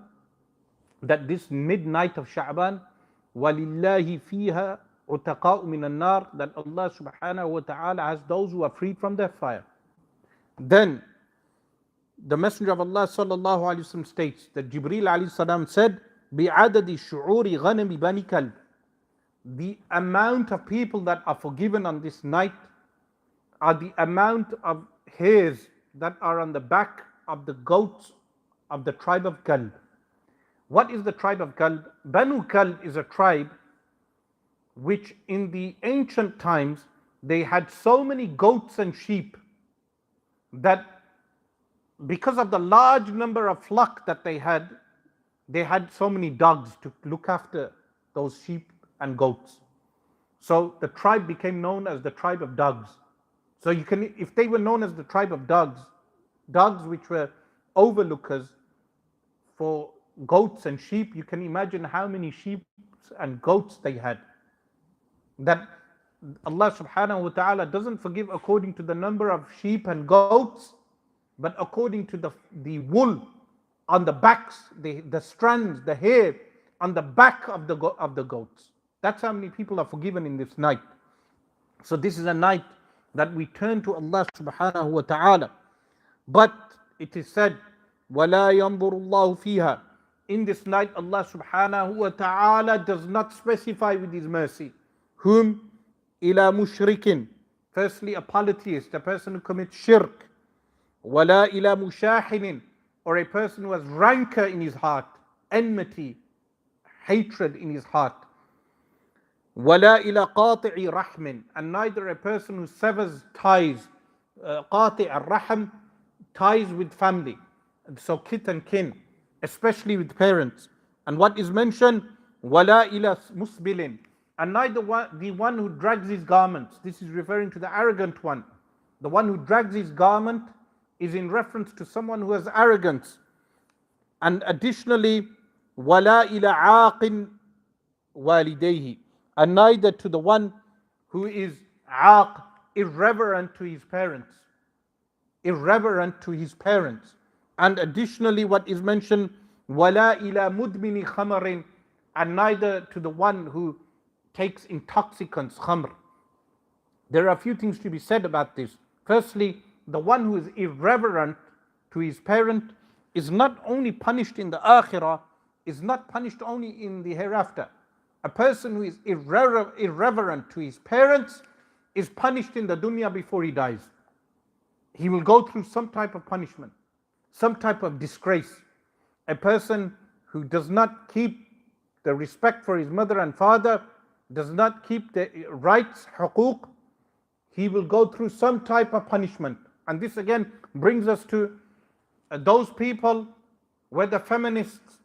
that this midnight of Sha'ban, ولله فيها عتقاء من النار, that Allah subhanahu wa ta'ala has those who are freed from their fire. Then the Messenger of Allah sallallahu alayhi wasallam states that Jibreel alayhi salam said, بِعَدَدِ شُعُورِ غَنَمِ بَنِي كَلْبٍ, the amount of people that are forgiven on this night are the amount of hairs that are on the back of the goats of the tribe of Kalb. What is the tribe of Kalb? Banu Kalb is a tribe which in the ancient times they had so many goats and sheep that because of the large number of flock that they had so many dogs to look after those sheep and goats. So the tribe became known as the tribe of dogs. So you can, if they were known as the tribe of dogs which were overlookers for goats and sheep, you can imagine how many sheep and goats they had. That Allah subhanahu wa ta'ala doesn't forgive according to the number of sheep and goats, but according to the wool on the backs, the strands, the hair on the back of the goats. That's how many people are forgiven in this night. So this is a night that we turn to Allah subhanahu wa ta'ala. But it is said وَلَا يَنْظُرُ اللَّهُ فِيهَا. In this night, Allah subhanahu wa ta'ala does not specify with His mercy. Whom? إِلَى مُشْرِكٍ. Firstly, a polytheist, a person who commits shirk. وَلَا إِلَى مُشَاحِنٍ. Or a person who has rancor in his heart, enmity, hatred in his heart. وَلَا إِلَى قَاطِعِ رَحْمٍ. And neither a person who severs ties, قاطع الرحم, ties with family, so kith and kin, especially with parents. And what is mentioned? وَلَا إِلَى مُسْبِلٍ. And neither the one who drags his garments. This is referring to the arrogant one. The one who drags his garment is in reference to someone who has arrogance. And additionally, وَلَا إِلَى عَاقٍ وَالِدَيْهِ. And neither to the one who is aaq, irreverent to his parents. Irreverent to his parents. And additionally, what is mentioned, وَلَا إِلَى مُدْمِنِ خَمَرٍ. And neither to the one who takes intoxicants, khamr. There are a few things to be said about this. Firstly, the one who is irreverent to his parent is not only punished in the akhirah, is not punished only in the hereafter. A person who is irreverent to his parents is punished in the dunya before he dies. He will go through some type of punishment, some type of disgrace. A person who does not keep the respect for his mother and father, does not keep the rights, huquq, he will go through some type of punishment. And this again brings us to those people, whether feminists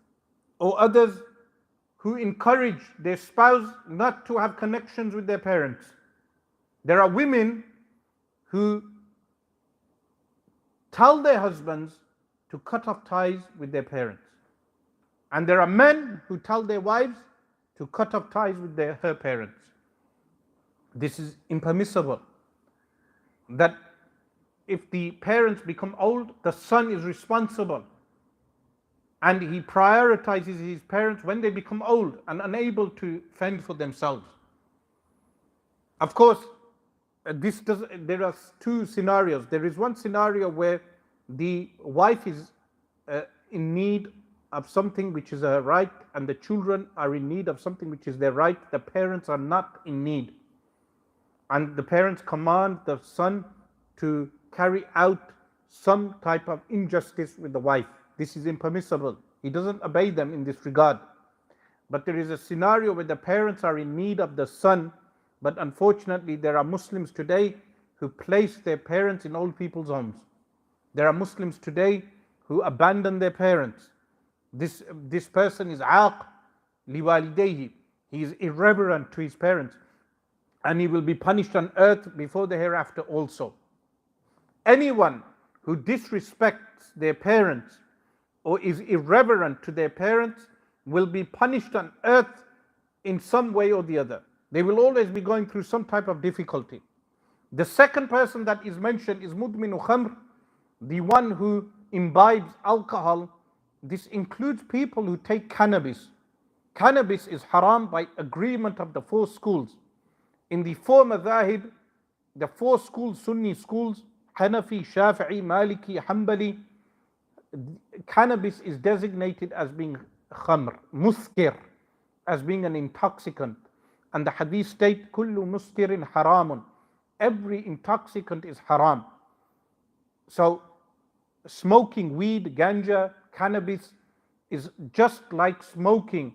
or others, who encourage their spouse not to have connections with their parents. There are women who tell their husbands to cut off ties with their parents. And there are men who tell their wives to cut off ties with her parents. This is impermissible. That if the parents become old, the son is responsible. And he prioritizes his parents when they become old and unable to fend for themselves. Of course, there are two scenarios. There is one scenario where the wife is in need of something which is a right, and the children are in need of something which is their right. The parents are not in need. And the parents command the son to carry out some type of injustice with the wife. This is impermissible. He doesn't obey them in this regard. But there is a scenario where the parents are in need of the son, but unfortunately there are Muslims today who place their parents in old people's homes. There are Muslims today who abandon their parents. This person is aaq liwalidayhi. He is irreverent to his parents, and he will be punished on earth before the hereafter also. Anyone who disrespects their parents or is irreverent to their parents will be punished on earth in some way or the other. They will always be going through some type of difficulty. The second person that is mentioned is mudminu khamr, the one who imbibes alcohol. This includes people who take cannabis. Cannabis is haram by agreement of the four schools. In the four madhahib, the four schools, Sunni schools, Hanafi, Shafi'i, Maliki, Hanbali, cannabis is designated as being khamr, muskir, as being an intoxicant. And the hadith state, kullu muskirin haramun. Every intoxicant is haram. So smoking weed, ganja, cannabis is just like smoking,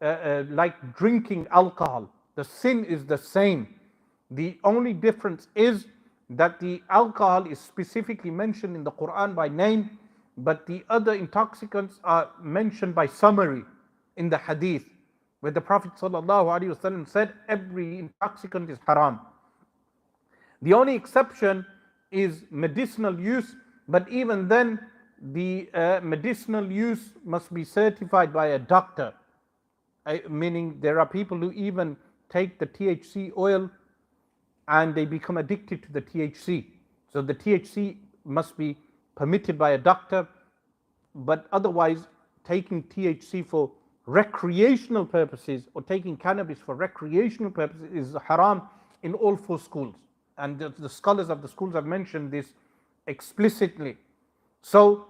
like drinking alcohol. The sin is the same. The only difference is that the alcohol is specifically mentioned in the Quran by name, but the other intoxicants are mentioned by summary in the hadith, where the Prophet ﷺ said every intoxicant is haram. The only exception is medicinal use, but even then the medicinal use must be certified by a doctor, meaning there are people who even take the THC oil and they become addicted to the THC. So the THC must be permitted by a doctor, but otherwise taking THC for recreational purposes or taking cannabis for recreational purposes is haram in all four schools. And the scholars of the schools have mentioned this explicitly. So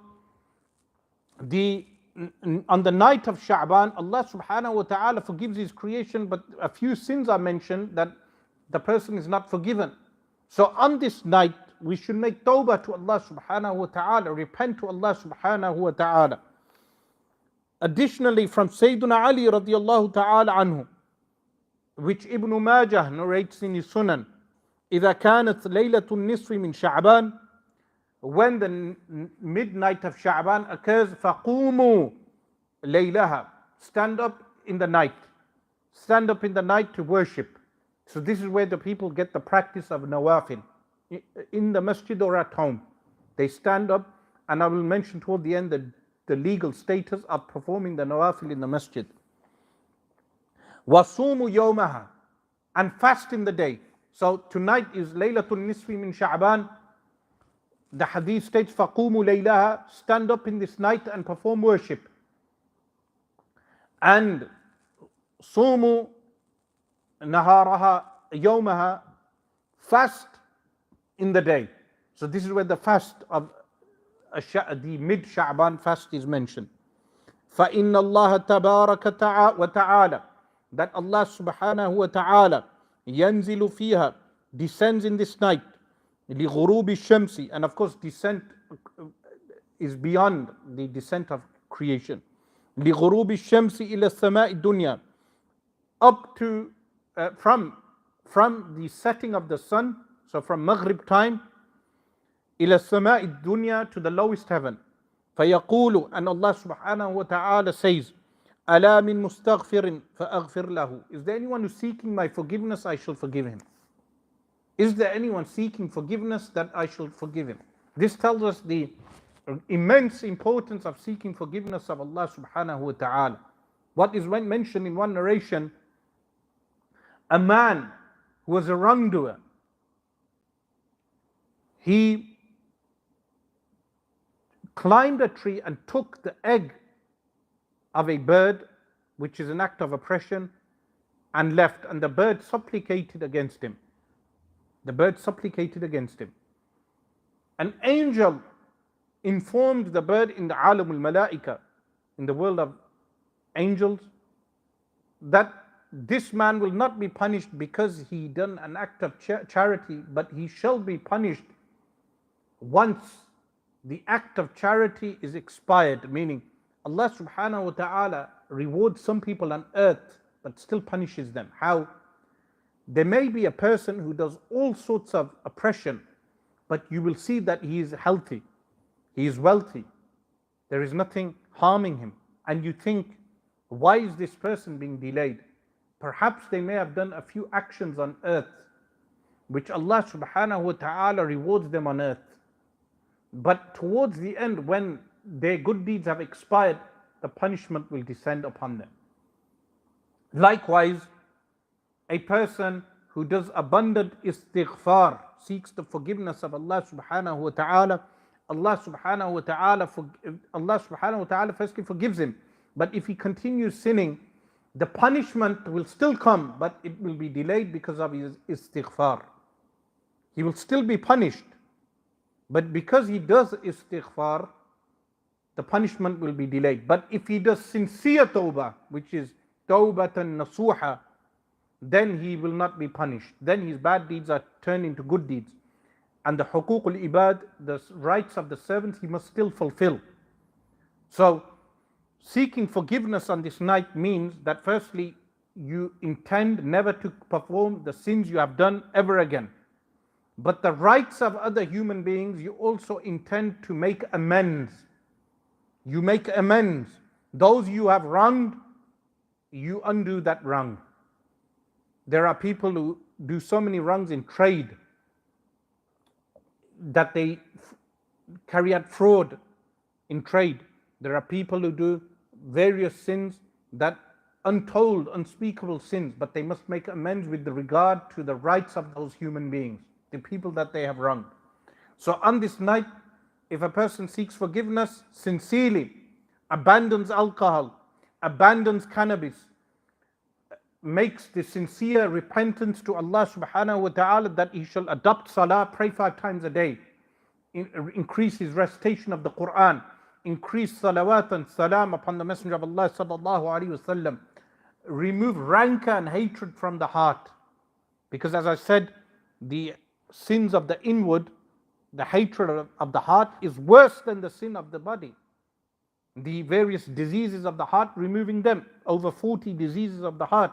On the night of Sha'ban, Allah subhanahu wa ta'ala forgives His creation, but a few sins are mentioned that the person is not forgiven. So on this night, we should make tawbah to Allah subhanahu wa ta'ala, repent to Allah subhanahu wa ta'ala. Additionally, from Sayyidina Ali radiallahu ta'ala anhu, which Ibn Majah narrates in his Sunan, إذا كانت ليلة النصف من شعبان, when the midnight of Sha'ban occurs, فَقُومُوا لَيْلَهَا, stand up in the night. Stand up in the night to worship. So this is where the people get the practice of nawafil. In the masjid or at home. They stand up, and I will mention toward the end the legal status of performing the nawafil in the masjid. وَصُومُوا يَوْمَهَا, and fast in the day. So tonight is Laylatul Nisfi min Sha'ban. The hadith states, فَقُومُوا لَيْلَهَا, stand up in this night and perform worship. And صُومُوا نَهَارَهَا يَوْمَهَا, fast in the day. So this is where the fast of the mid-Sha'ban fast is mentioned. فَإِنَّ اللَّهَ تَبَارَكَ وَتَعَالَى, that Allah subhanahu wa ta'ala يَنزِلُ فِيهَا, descends in this night, لِغُرُوبِ الشَّمْسِ, and of course descent is beyond the descent of creation. لِغُرُوبِ الشَّمْسِ إِلَى السَّمَاءِ الدُّنْيَا, up to, from the setting of the sun, so from Maghrib time, إِلَى السَّمَاءِ الدُّنْيا, to the lowest heaven. فَيَقُولُ, and Allah subhanahu wa ta'ala says, أَلَا مِن مُسْتَغْفِرٍ فَأَغْفِرْ لَهُ, is there anyone who's seeking my forgiveness? I shall forgive him. Is there anyone seeking forgiveness that I shall forgive him? This tells us the immense importance of seeking forgiveness of Allah subhanahu wa ta'ala. What is mentioned in one narration, a man who was a wrongdoer, he climbed a tree and took the egg of a bird, which is an act of oppression, and left, and the bird supplicated against him. The bird supplicated against him. An angel informed the bird in the alam al-malaika, in the world of angels, that this man will not be punished because he done an act of charity, but he shall be punished once the act of charity is expired, meaning Allah subhanahu wa ta'ala rewards some people on earth but still punishes them. How? There may be a person who does all sorts of oppression, but you will see that he is healthy, he is wealthy, there is nothing harming him, and you think, why is this person being delayed? Perhaps they may have done a few actions on earth which Allah subhanahu wa ta'ala rewards them on earth, but towards the end, when their good deeds have expired, the punishment will descend upon them. Likewise, a person who does abundant istighfar, seeks the forgiveness of Allah subhanahu wa ta'ala, Allah subhanahu wa ta'ala firstly forgives him. But if he continues sinning, the punishment will still come, but it will be delayed because of his istighfar. He will still be punished, but because he does istighfar, the punishment will be delayed. But if he does sincere tawbah, which is tawbatan nasuha, then he will not be punished. Then his bad deeds are turned into good deeds. And the huququl ibad, the rights of the servants, he must still fulfill. So, seeking forgiveness on this night means that firstly, you intend never to perform the sins you have done ever again. But the rights of other human beings, you also intend to make amends. You make amends. Those you have wronged, you undo that wrong. There are people who do so many wrongs in trade that they carry out fraud in trade. There are people who do various sins, that untold, unspeakable sins, but they must make amends with regard to the rights of those human beings, the people that they have wronged. So on this night, if a person seeks forgiveness sincerely, abandons alcohol, abandons cannabis, makes the sincere repentance to Allah subhanahu wa ta'ala that he shall adopt salah, pray 5 times a day, increase his recitation of the Quran, increase salawat and salam upon the Messenger of Allah sallallahu alaihi wasallam, remove rancor and hatred from the heart. Because as I said, the sins of the inward, the hatred of the heart is worse than the sin of the body. The various diseases of the heart, removing them, over 40 diseases of the heart,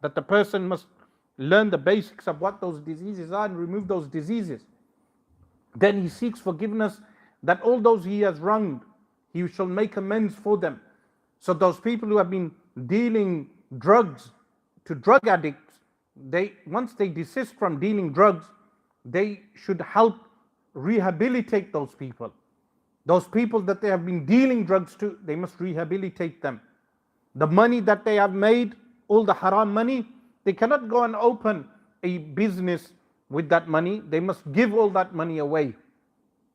that the person must learn the basics of what those diseases are and remove those diseases. Then he seeks forgiveness that all those he has wronged, he shall make amends for them. So those people who have been dealing drugs to drug addicts, once they desist from dealing drugs, they should help rehabilitate those people. Those people that they have been dealing drugs to, they must rehabilitate them. The money that they have made, all the haram money, they cannot go and open a business with that money. They must give all that money away.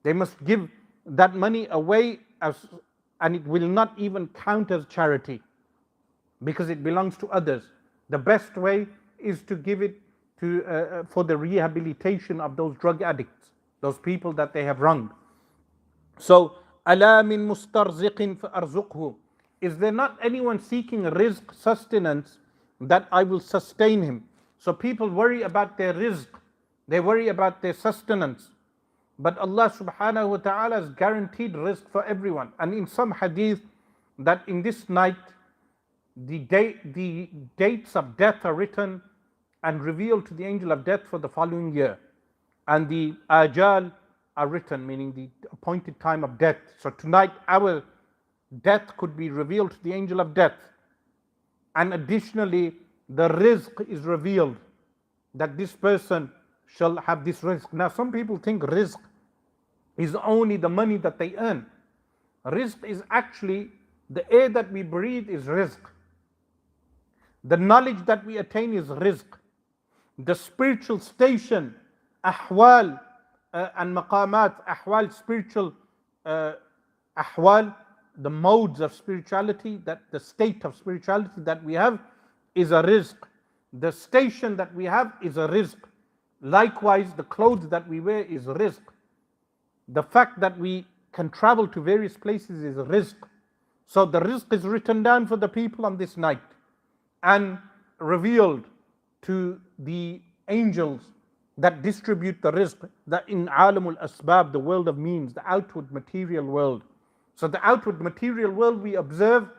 They must give that money away, and it will not even count as charity because it belongs to others. The best way is to give it for the rehabilitation of those drug addicts, those people that they have wronged. So, أَلَا مِن مُسْتَرْزِقٍ فَأَرْزُقْهُ. Is there not anyone seeking rizq, sustenance, that I will sustain him? So people worry about their rizq, they worry about their sustenance. But Allah subhanahu wa ta'ala has guaranteed rizq for everyone. And in some hadith, that in this night, the dates of death are written and revealed to the angel of death for the following year. And the ajal are written, meaning the appointed time of death. So tonight our death could be revealed to the angel of death. And additionally, the rizq is revealed, that this person shall have this rizq. Now some people think rizq is only the money that they earn. Rizq is actually the air that we breathe is rizq. The knowledge that we attain is rizq. The spiritual station, ahwal and maqamat, ahwal, spiritual ahwal, the modes of spirituality, that the state of spirituality that we have is a rizq. The station that we have is a rizq. Likewise, the clothes that we wear is rizq. The fact that we can travel to various places is rizq. So the rizq is written down for the people on this night and revealed to the angels that distribute the rizq, that in alamul asbab, the world of means, the outward material world. So the outward material world we observe,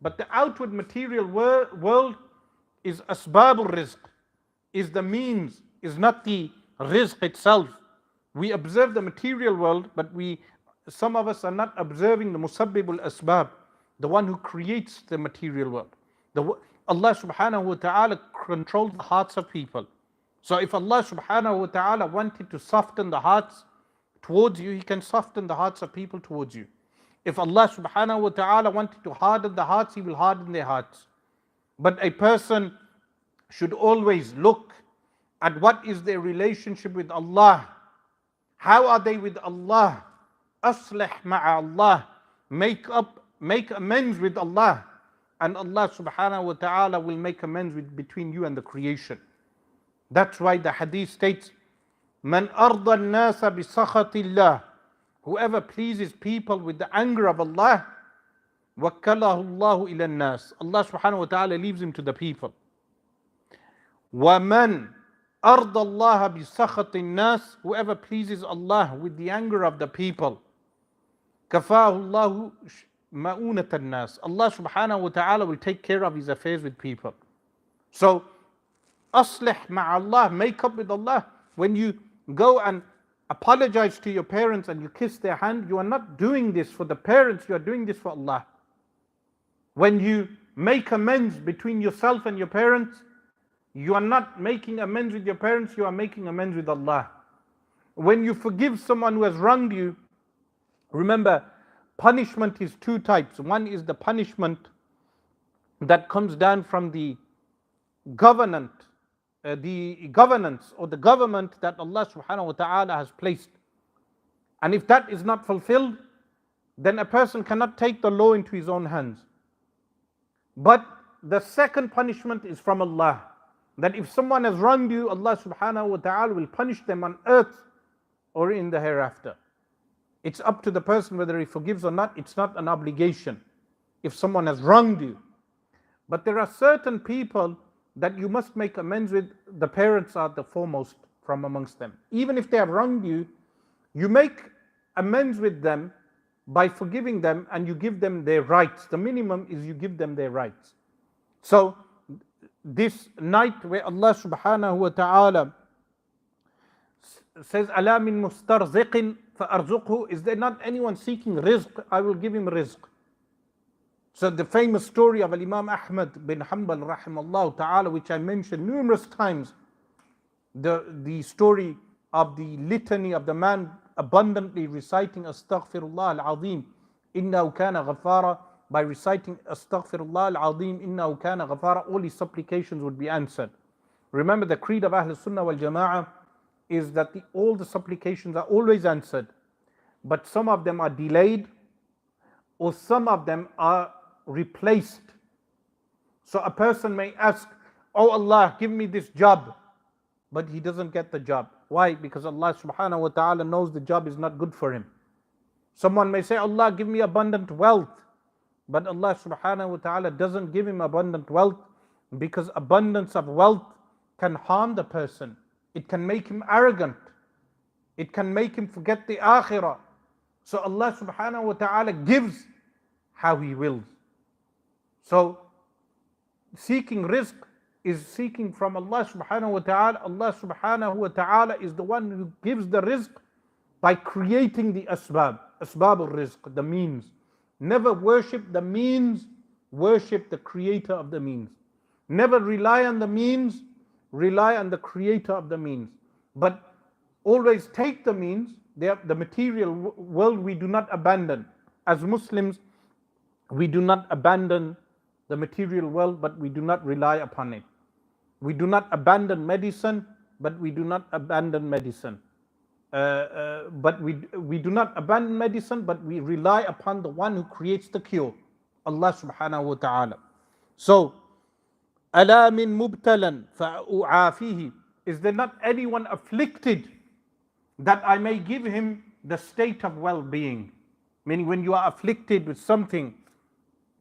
but the outward material world is asbabul rizq, is the means, is not the rizq itself. We observe the material world, but some of us are not observing the musabbibul asbab, the one who creates the material world. Allah subhanahu wa ta'ala controls the hearts of people. So if Allah subhanahu wa ta'ala wanted to soften the hearts towards you, He can soften the hearts of people towards you. If Allah subhanahu wa ta'ala wanted to harden the hearts, He will harden their hearts. But a person should always look at what is their relationship with Allah. How are they with Allah? Aslih ma'a Allah. Make amends with Allah. And Allah subhanahu wa ta'ala will make amends between you and the creation. That's why the hadith states, Man arda an-nasa bi sakhatillah. Whoever pleases people with the anger of Allah, wakkalahu Allahu ila an-nas. Allah subhanahu wa ta'ala leaves him to the people. وَمَنْ أَرْضَ اللَّهَ بِسَخَطِ النَّاسِ. Whoever pleases Allah with the anger of the people, كَفَاهُ اللَّهُ مَؤُونَةَ النَّاسِ. Allah subhanahu wa ta'ala will take care of His affairs with people. So, أصلح مع Allah, make up with Allah. When you go and apologize to your parents and you kiss their hand, you are not doing this for the parents, you are doing this for Allah. When you make amends between yourself and your parents, you are not making amends with your parents, you are making amends with Allah. When you forgive someone who has wronged you, remember, punishment is two types. One is the punishment that comes down from the governance or the government that Allah subhanahu wa ta'ala has placed. And if that is not fulfilled, then a person cannot take the law into his own hands. But the second punishment is from Allah. That if someone has wronged you, Allah subhanahu wa ta'ala will punish them on earth or in the hereafter. It's up to the person whether he forgives or not. It's not an obligation if someone has wronged you. But there are certain people that you must make amends with. The parents are the foremost from amongst them. Even if they have wronged you, you make amends with them by forgiving them, and you give them their rights. The minimum is you give them their rights. So this night where Allah subhanahu wa ta'ala says, "Ala min mustarziqin fa'arzuqhu," is there not anyone seeking rizq? I will give him rizq. So the famous story of Imam Ahmad bin Hanbal rahimahullah ta'ala, which I mentioned numerous times, the story of the litany of the man abundantly reciting Astaghfirullah al-Azim, Innahu kana ghafara. By reciting Astaghfirullah al-Azim, Innahu kana ghafara, all his supplications would be answered. Remember, the creed of Ahl Sunnah wal Jama'ah is that all the supplications are always answered, but some of them are delayed, or some of them are replaced. So a person may ask, "Oh Allah, give me this job," but he doesn't get the job. Why? Because Allah subhanahu wa ta'ala knows the job is not good for him. Someone may say, "Allah, give me abundant wealth," but Allah subhanahu wa ta'ala doesn't give him abundant wealth, because abundance of wealth can harm the person. It can make him arrogant. It can make him forget the akhirah. So Allah subhanahu wa ta'ala gives how He wills. So seeking rizq is seeking from Allah subhanahu wa ta'ala. Allah subhanahu wa ta'ala is the one who gives the rizq by creating the asbab al-rizq, the means. Never worship the means, worship the creator of the means. Never rely on the means, rely on the creator of the means. But always take the means. The material world we do not abandon. As Muslims, we do not abandon the material world, but we do not rely upon it. We do not abandon medicine, but we do not abandon medicine. But we do not abandon medicine, but we rely upon the one who creates the cure, Allah subhanahu wa ta'ala. So, أَلَا مِن مُبْتَلًا فَأُعَافِيهِ, is there not anyone afflicted that I may give him the state of well-being? Meaning, when you are afflicted with something,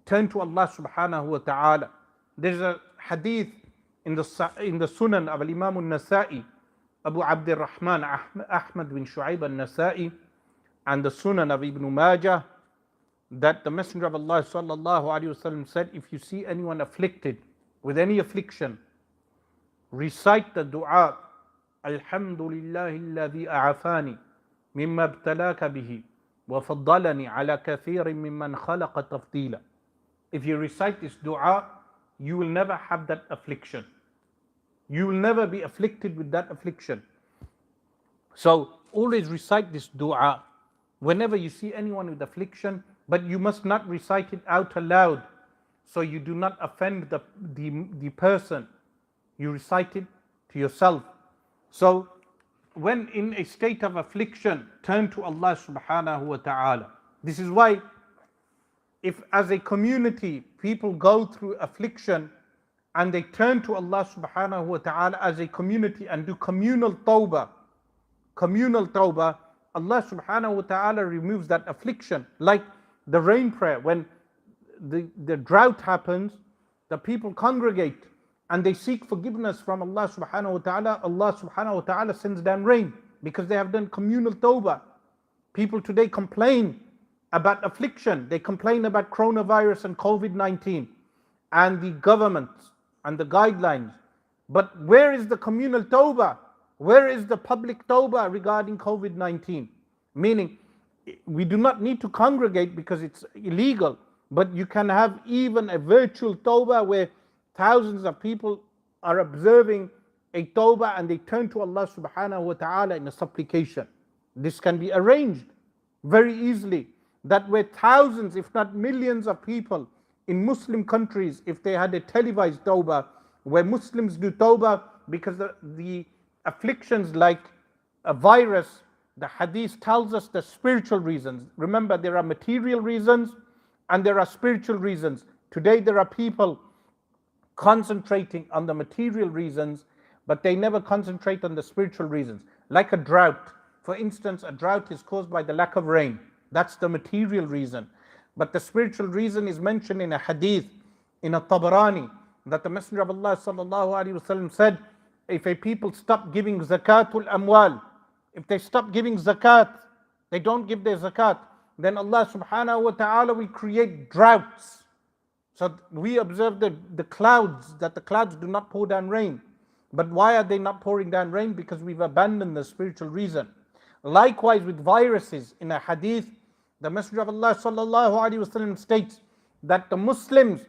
turn to Allah subhanahu wa ta'ala. There's a hadith in the Sunan of Imam al-Nasa'i, Abu Abdurrahman Ahmad bin Shu'ayb al-Nasa'i, and the Sunan of Ibn Majah, that the Messenger of Allah sallallahu alaihi wasallam said, if you see anyone afflicted with any affliction, recite the dua, Alhamdulillahi alladhi a'afani mimma ibtalaka bihi wa faddalani ala kathirin mimman khalaqa tafdila. If you recite this dua, you will never have that affliction. You will never be afflicted with that affliction. So always recite this dua whenever you see anyone with affliction, but you must not recite it out aloud, so you do not offend the person. You recite it to yourself. So when in a state of affliction, turn to Allah subhanahu wa ta'ala. This is why, if as a community people go through affliction and they turn to Allah subhanahu wa ta'ala as a community and do communal tawbah, Allah subhanahu wa ta'ala removes that affliction. Like the rain prayer, when the drought happens, the people congregate and they seek forgiveness from Allah subhanahu wa ta'ala. Allah subhanahu wa ta'ala sends down rain because they have done communal tawbah. People today complain about affliction. They complain about coronavirus and COVID-19 and the governments and the guidelines. But where is the communal tawbah? Where is the public tawbah regarding COVID-19? Meaning, we do not need to congregate because it's illegal, but you can have even a virtual tawbah where thousands of people are observing a tawbah and they turn to Allah subhanahu wa ta'ala in a supplication. This can be arranged very easily. That where thousands, if not millions of people in Muslim countries, if they had a televised tawbah, where Muslims do tawbah because the afflictions like a virus, the hadith tells us the spiritual reasons. Remember, there are material reasons and there are spiritual reasons. Today there are people concentrating on the material reasons, but they never concentrate on the spiritual reasons. Like a drought. For instance, a drought is caused by the lack of rain. That's the material reason. But the spiritual reason is mentioned in a hadith, in a Tabarani, that the Messenger of Allah sallallahu alaihi wasallam said, if a people stop giving zakatul amwal, if they stop giving zakat, they don't give their zakat, then Allah subhanahu wa ta'ala will create droughts. So we observe the clouds, that the clouds do not pour down rain. But why are they not pouring down rain? Because we've abandoned the spiritual reason. Likewise with viruses, in a hadith, the Messenger of Allah sallallahu alaihi wasallam states that the Muslims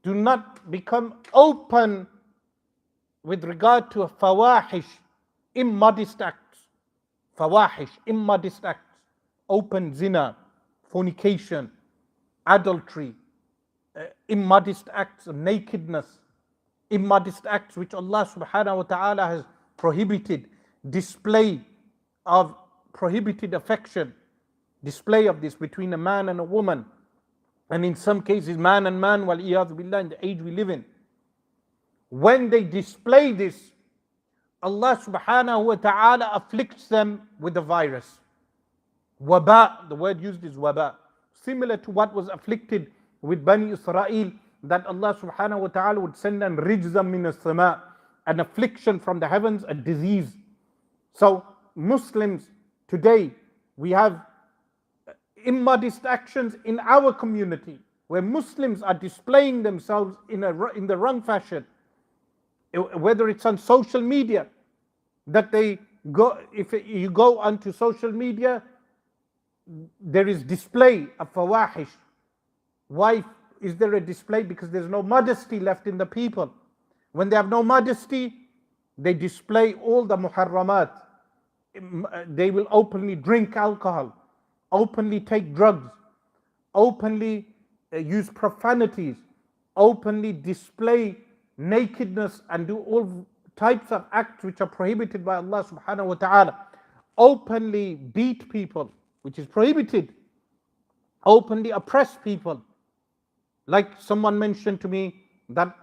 do not become open with regard to a fawahish, immodest acts. Fawahish, immodest acts. Open zina, fornication, adultery, immodest acts of nakedness, immodest acts which Allah subhanahu wa ta'ala has prohibited, display of prohibited affection, display of this between a man and a woman, and in some cases man and man, wal iyadhu billah, in the age we live in. When they display this, Allah subhanahu wa ta'ala afflicts them with a virus. Waba, the word used is waba, similar to what was afflicted with Bani Israel, that Allah subhanahu wa ta'ala would send them rijzam min as-sama, an affliction from the heavens, a disease. So Muslims today, we have immodest actions in our community where Muslims are displaying themselves in the wrong fashion, whether it's on social media, that they go, if you go onto social media, there is display of fawahish. Why is there a display? Because there's no modesty left in the people. When they have no modesty, they display all the muharramat. They will openly drink alcohol, openly take drugs, openly use profanities, openly display nakedness and do all types of acts which are prohibited by Allah subhanahu wa ta'ala, openly beat people, which is prohibited, openly oppress people. Like someone mentioned to me that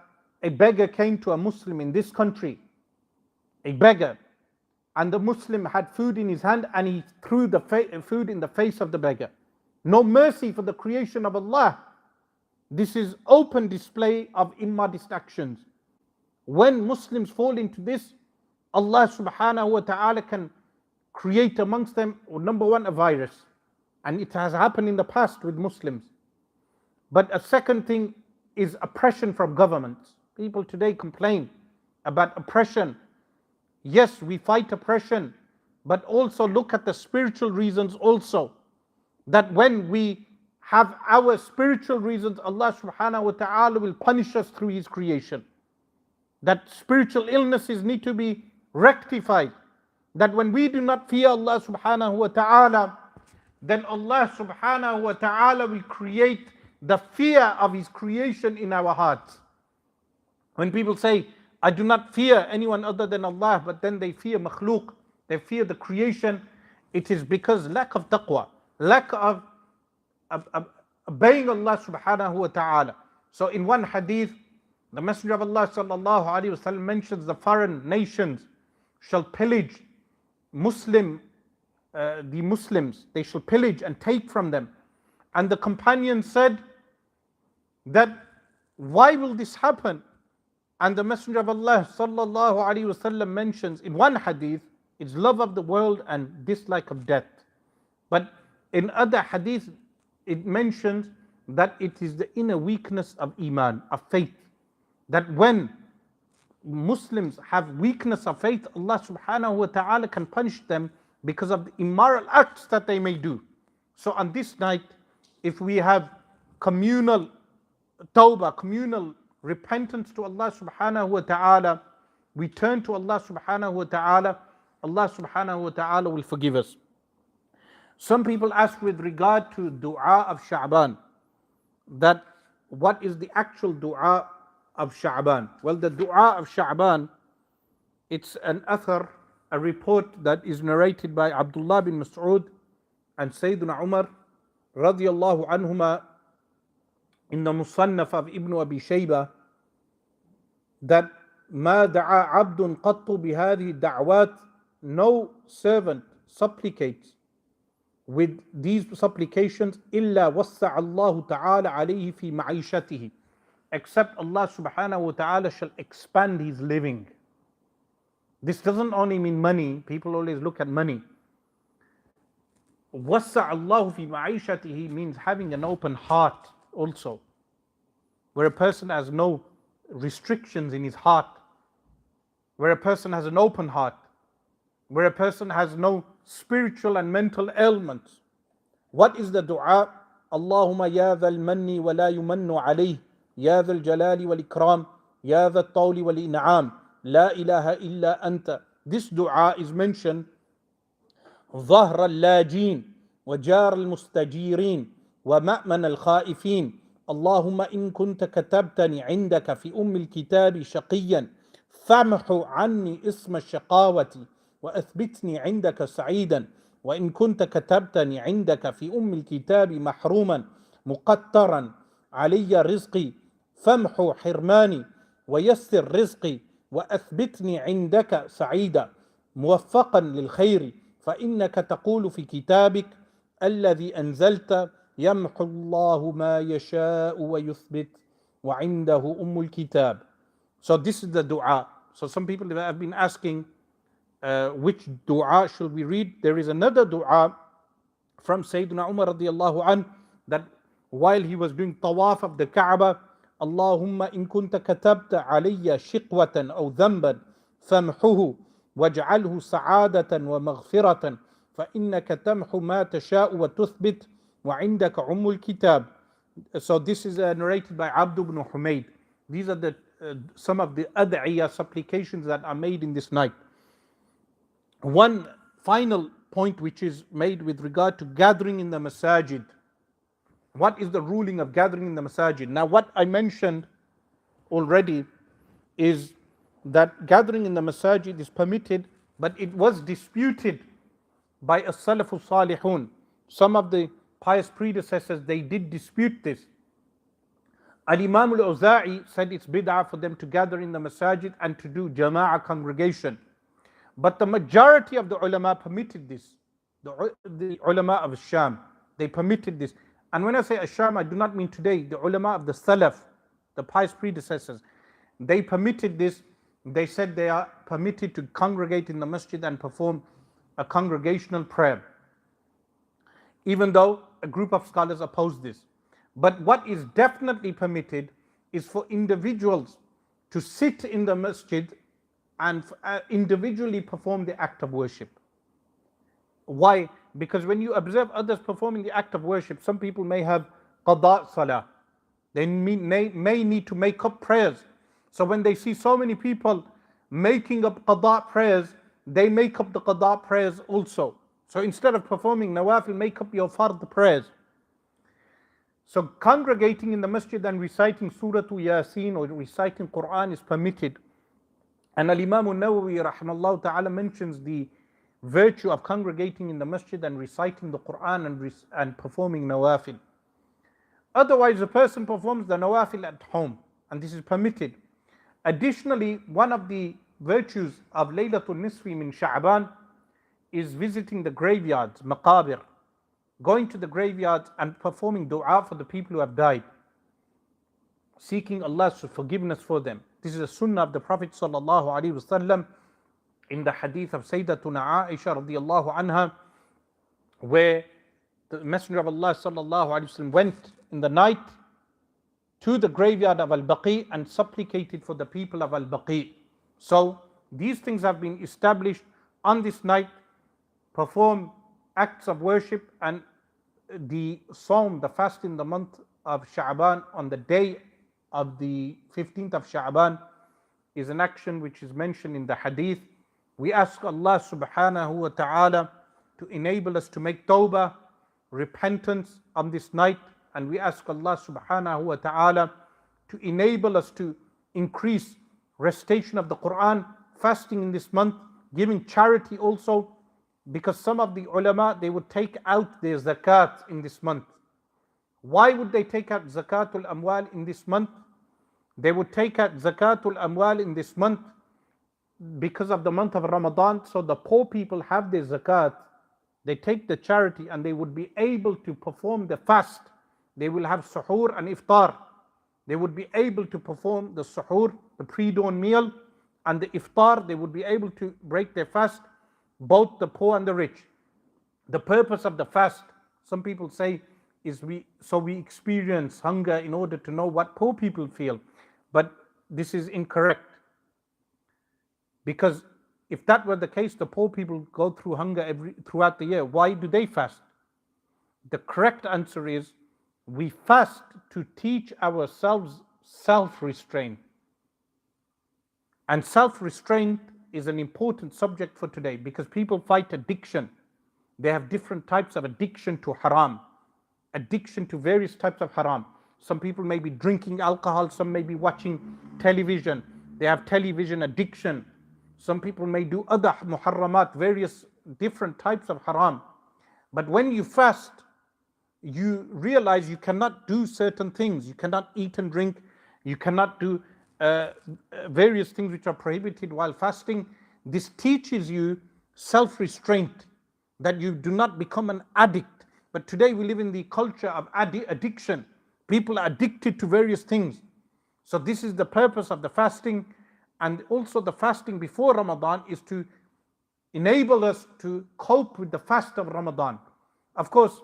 a beggar came to a Muslim in this country, a beggar, and the Muslim had food in his hand and he threw the food in the face of the beggar. No mercy for the creation of Allah. This is open display of immodest actions. When Muslims fall into this, Allah subhanahu wa ta'ala can create amongst them, number one, a virus. And it has happened in the past with Muslims. But a second thing is oppression from governments. People today complain about oppression. Yes, we fight oppression, but also look at the spiritual reasons also. That when we have our spiritual reasons, Allah subhanahu wa ta'ala will punish us through His creation. That spiritual illnesses need to be rectified. That when we do not fear Allah subhanahu wa ta'ala, then Allah subhanahu wa ta'ala will create the fear of His creation in our hearts. When people say, I do not fear anyone other than Allah, but then they fear makhluk, they fear the creation, it is because lack of taqwa, lack of obeying Allah subhanahu wa ta'ala. So in one hadith, the Messenger of Allah sallallahu alaihi wasallam mentions the foreign nations shall pillage the Muslims, they shall pillage and take from them. And the companion said that, why will this happen? And the Messenger of Allah sallallahu alaihi wasallam mentions in one hadith, it's love of the world and dislike of death. But in other hadith, it mentions that it is the inner weakness of iman, of faith. That when Muslims have weakness of faith, Allah subhanahu wa ta'ala can punish them because of the immoral acts that they may do. So on this night, if we have communal tawbah, communal repentance to Allah subhanahu wa ta'ala, we turn to Allah subhanahu wa ta'ala, Allah subhanahu wa ta'ala will forgive us. Some people ask with regard to dua of Sha'ban, that what is the actual dua of Sha'ban? Well, the dua of Sha'ban, it's an athar, a report that is narrated by Abdullah bin Mas'ud and Sayyidina Umar radiyallahu anhuma in the Musannaf of Ibn Abi Shaybah, that ما دعا عبد قط بهذه الدعوات, no servant supplicates with these supplications, إِلَّا وَسَّعَ اللَّهُ تَعَالَى عَلَيْهِ فِي مَعِيشَتِهِ, except Allah subhanahu wa ta'ala shall expand his living. This doesn't only mean money. People always look at money. وَسَّعَ اللَّهُ فِي مَعِيشَتِهِ means having an open heart also, where a person has no restrictions in his heart, where a person has an open heart, where a person has no spiritual and mental ailments. What is the dua? Allahumma ya dhal manni wa la yumannu alayh, ya dhal jalali wal ikram, ya dhal tawli wal in'am, la ilaha illa anta. This dua is mentioned ظهر اللاجين وجار المستجيرين ومأمن الخائفين. اللهم إن كنت كتبتني عندك في الكتاب شقيا فامحو عني اسم الشقاوة وأثبتني عندك سعيدا، وإن كنت كتبتني عندك في الكتاب محروما مقترا علي رزقي فامحو حرماني ويسر رزقي وأثبتني عندك سعيدا موفقا للخير، فإنك تقول في كتابك الذي أنزلت يمحو الله ما يشاء ويثبت وعنده الكتاب. So this is the dua. So some people have been asking which dua should we read. There is another dua from Sayyidina Umar radiallahu anh, that while he was doing tawaf of the Kaaba, Allahumma in kunta katabta alayya shiqwatan aw dhanban famhuhu waj'alhu sa'adatan wa maghfiratan fa innaka tamhu ma tasha'u wa tuthbit wa 'indaka kitab. So this is narrated by Abd ibn Humayd. These are the some of the ad'iyah supplications that are made in this night. One final point which is made with regard to gathering in the masajid. What is the ruling of gathering in the masajid? Now what I mentioned already is that gathering in the masajid is permitted, but it was disputed by as-salafu salihun. Some of the pious predecessors, they did dispute this. Al-Imam al-Awza'i said it's bid'ah for them to gather in the masajid and to do jama'ah congregation. But the majority of the ulama permitted this. The ulama of Sham, they permitted this. And when I say Sham, I do not mean today. The ulama of the Salaf, the pious predecessors, they permitted this. They said they are permitted to congregate in the masjid and perform a congregational prayer, even though a group of scholars oppose this. But what is definitely permitted is for individuals to sit in the masjid and individually perform the act of worship. Why? Because when you observe others performing the act of worship, some people may have qada salah. They may need to make up prayers. So when they see so many people making up qada prayers, they make up the qada prayers also. So instead of performing nawafil, make up your fard prayers. So congregating in the masjid and reciting Surah Yasin or reciting Quran is permitted. And Al-Imam al-Nawawi rahimahullah ta'ala mentions the virtue of congregating in the masjid and reciting the Quran and performing nawafil. Otherwise, a person performs the nawafil at home, and this is permitted. Additionally, one of the virtues of Laylatul Nisf min Sha'ban is visiting the graveyards, maqabir, going to the graveyards and performing dua for the people who have died, seeking Allah's forgiveness for them. This is a sunnah of the Prophet sallallahu alaihi wasallam in the hadith of Sayyidatuna Aisha radiyallahu anha, where the Messenger of Allah sallallahu alaihi wasallam went in the night to the graveyard of Al-Baqi and supplicated for the people of Al-Baqi. So these things have been established on this night. Perform acts of worship, and the Sawm, the fast in the month of Sha'ban on the day of the 15th of Sha'ban is an action which is mentioned in the hadith. We ask Allah subhanahu wa ta'ala to enable us to make tawbah, repentance on this night, and we ask Allah subhanahu wa ta'ala to enable us to increase recitation of the Quran, fasting in this month, giving charity also, because some of the ulama, they would take out their zakat in this month. Why would they take out zakatul amwal in this month? They would take out zakatul amwal in this month because of the month of Ramadan, so the poor people have their zakat They take the charity and they would be able to perform the fast. They will have suhoor and iftar. They would be able to perform the suhoor, the pre-dawn meal, and the iftar. They would be able to break their fast, both the poor and the rich. The purpose of the fast, some people say, is we experience hunger in order to know what poor people feel. But this is incorrect. Because if that were the case, the poor people go through hunger throughout the year. Why do they fast? The correct answer is we fast to teach ourselves self-restraint. And self-restraint is an important subject for today because people fight addiction. They have different types of addiction to haram, addiction to various types of haram. Some people may be drinking alcohol, some may be watching television. They have television addiction. Some people may do other muharramat, various different types of haram. But when you fast, you realize you cannot do certain things. You cannot eat and drink. You cannot do various things which are prohibited while fasting. This teaches you self-restraint, that you do not become an addict. But today we live in the culture of addiction. People are addicted to various things. So this is the purpose of the fasting. And also the fasting before Ramadan is to enable us to cope with the fast of Ramadan. Of course,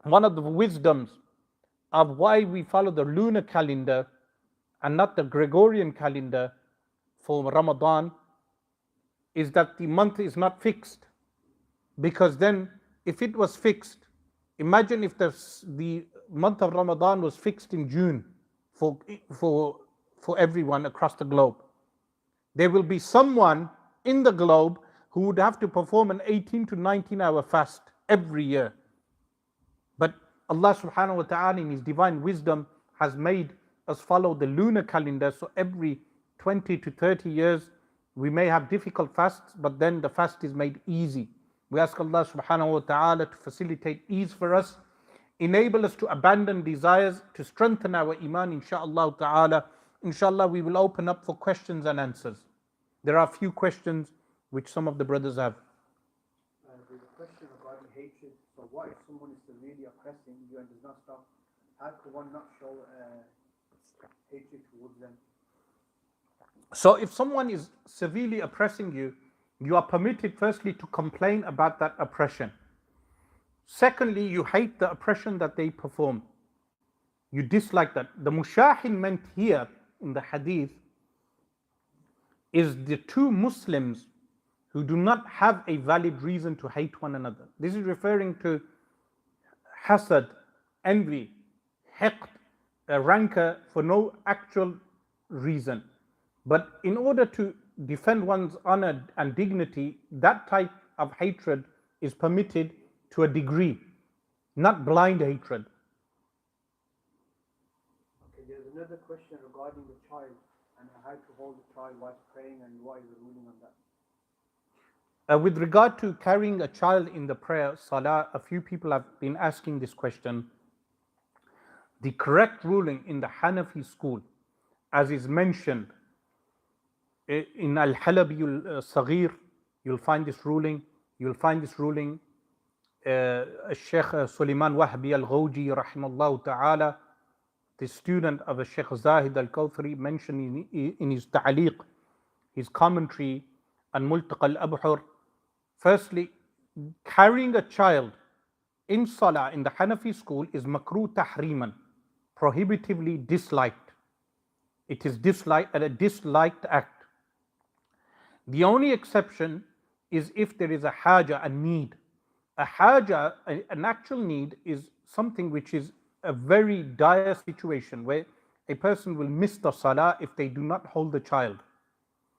one of the wisdoms of why we follow the lunar calendar and not the Gregorian calendar for Ramadan is that the month is not fixed. Because then, if it was fixed, imagine if the month of Ramadan was fixed in June for everyone across the globe. There will be someone in the globe who would have to perform an 18 to 19 hour fast every year. But Allah subhanahu wa ta'ala in His divine wisdom has made us follow the lunar calendar. So every 20 to 30 years we may have difficult fasts, but then the fast is made easy. We ask Allah subhanahu wa ta'ala to facilitate ease for us, enable us to abandon desires, to strengthen our iman, insha'Allah ta'ala. Inshallah, we will open up for questions and answers. There are a few questions which some of the brothers have. There's a question regarding hatred. So what if someone is severely oppressing you and does not stop? How could one not show hatred towards them? So if someone is severely oppressing you, you are permitted firstly to complain about that oppression. Secondly, you hate the oppression that they perform. You dislike that. The mushahin meant here in the hadith is the two Muslims who do not have a valid reason to hate one another. This is referring to hasad, envy, hiqd, rancor for no actual reason. But in order to defend one's honor and dignity, that type of hatred is permitted to a degree, not blind hatred. Okay, there's another question regarding the child and how to hold the child while praying, and what is the ruling on that? With regard to carrying a child in the prayer, salah, a few people have been asking this question. The correct ruling in the Hanafi school, as is mentioned in Al-Halabi al-Saghir, you'll find this ruling. You'll find this ruling. Shaykh Sulaiman Wahbi al-Ghawji, rahimallahu ta'ala, the student of Shaykh Zahid al-Kawthari, mentioned in his ta'liq, his commentary on Multaqa al-Abhur. Firstly, carrying a child in salah in the Hanafi school is makruh tahriman, prohibitively disliked. It is disliked, a disliked act. The only exception is if there is a haja, a need. A haja, an actual need, is something which is a very dire situation where a person will miss the salah if they do not hold the child.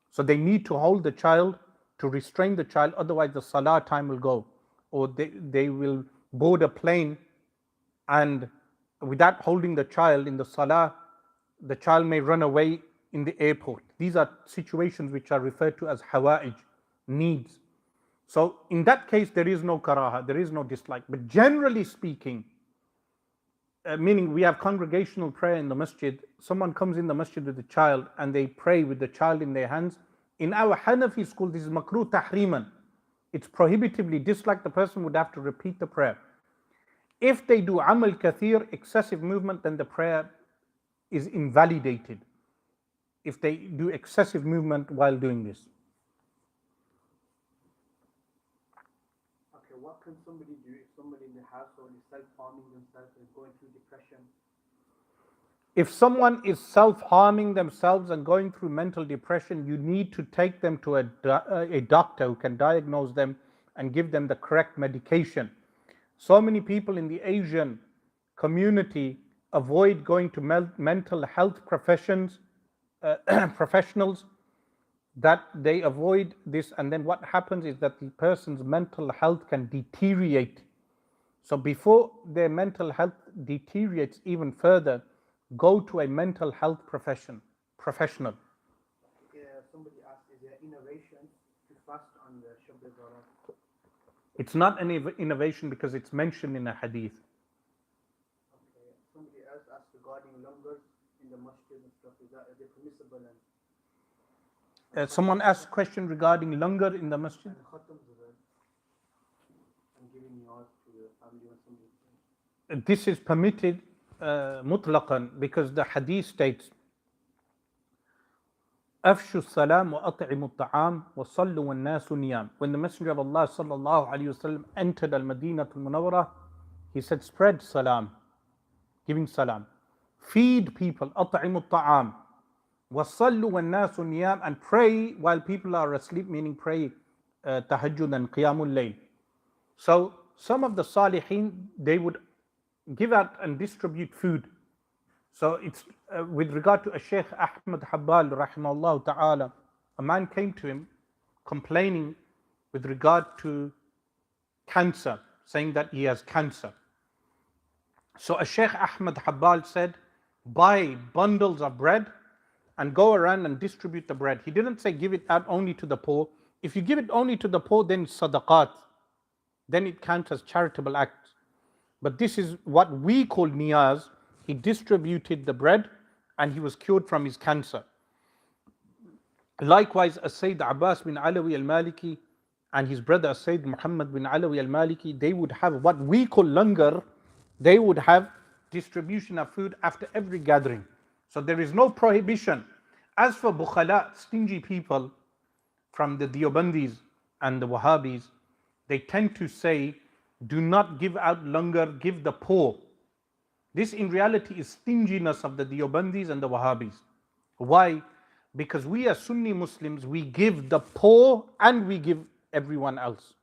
So they need to hold the child to restrain the child, otherwise the salah time will go. Or they will board a plane and without holding the child in the salah, the child may run away in the airport. These are situations which are referred to as hawa'ij, needs. So in that case, there is no karaha, there is no dislike. But generally speaking, meaning we have congregational prayer in the masjid, someone comes in the masjid with a child and they pray with the child in their hands. In our Hanafi school, this is makruh tahriman. it's prohibitively disliked. The person would have to repeat the prayer. If they do amal kathir, excessive movement, then the prayer is invalidated if they do excessive movement while doing this. Okay, what can somebody do if somebody in the household is self-harming themselves and going through depression? If someone is self-harming themselves and going through mental depression, you need to take them to a doctor who can diagnose them and give them the correct medication. So many people in the Asian community avoid going to mental health professionals, that they avoid this, and then what happens is that the person's mental health can deteriorate. So before their mental health deteriorates even further, go to a mental health professional. Somebody asked, is there innovation to fast on the Sha'ban? It's not any innovation because it's mentioned in a hadith. Okay. Somebody else asked regarding langars in the masjid and stuff. Is they permissible? And Someone asked a question regarding langar in the masjid. and khatams as well. And giving yours to the family or somebody. This is permitted mutlaqan because the hadith states أفشوا السلام وأطعموا الطعام وصلوا والناس نيام. When the Messenger of Allah sallallahu alaihi wasallam entered Al-Madinah al-Munawwarah, he said, spread salam, giving salam. Feed people, أطعموا الطعام. وصلوا والناس نيام, and pray while people are asleep, meaning pray tahajjud and qiyamul layl. So some of the salihin, they would give out and distribute food. So it's with regard to a Shaykh Ahmad Habbal rahimahullah ta'ala, a man came to him complaining with regard to cancer, saying that he has cancer. So a Shaykh Ahmad Habbal said, buy bundles of bread and go around and distribute the bread. He didn't say give it out only to the poor. If you give it only to the poor, then it's sadaqat, then it counts as charitable acts. But this is what we call niyaz. He distributed the bread and he was cured from his cancer. Likewise, Sayyid Abbas bin Alawi al-Maliki and his brother Sayyid Muhammad bin Alawi al-Maliki, they would have what we call langar. They would have distribution of food after every gathering. So there is no prohibition. As for bukhala, stingy people from the Deobandis and the Wahhabis, they tend to say, do not give out langar, give the poor. This in reality is stinginess of the Deobandis and the Wahhabis. Why? Because we as Sunni Muslims, we give the poor and we give everyone else.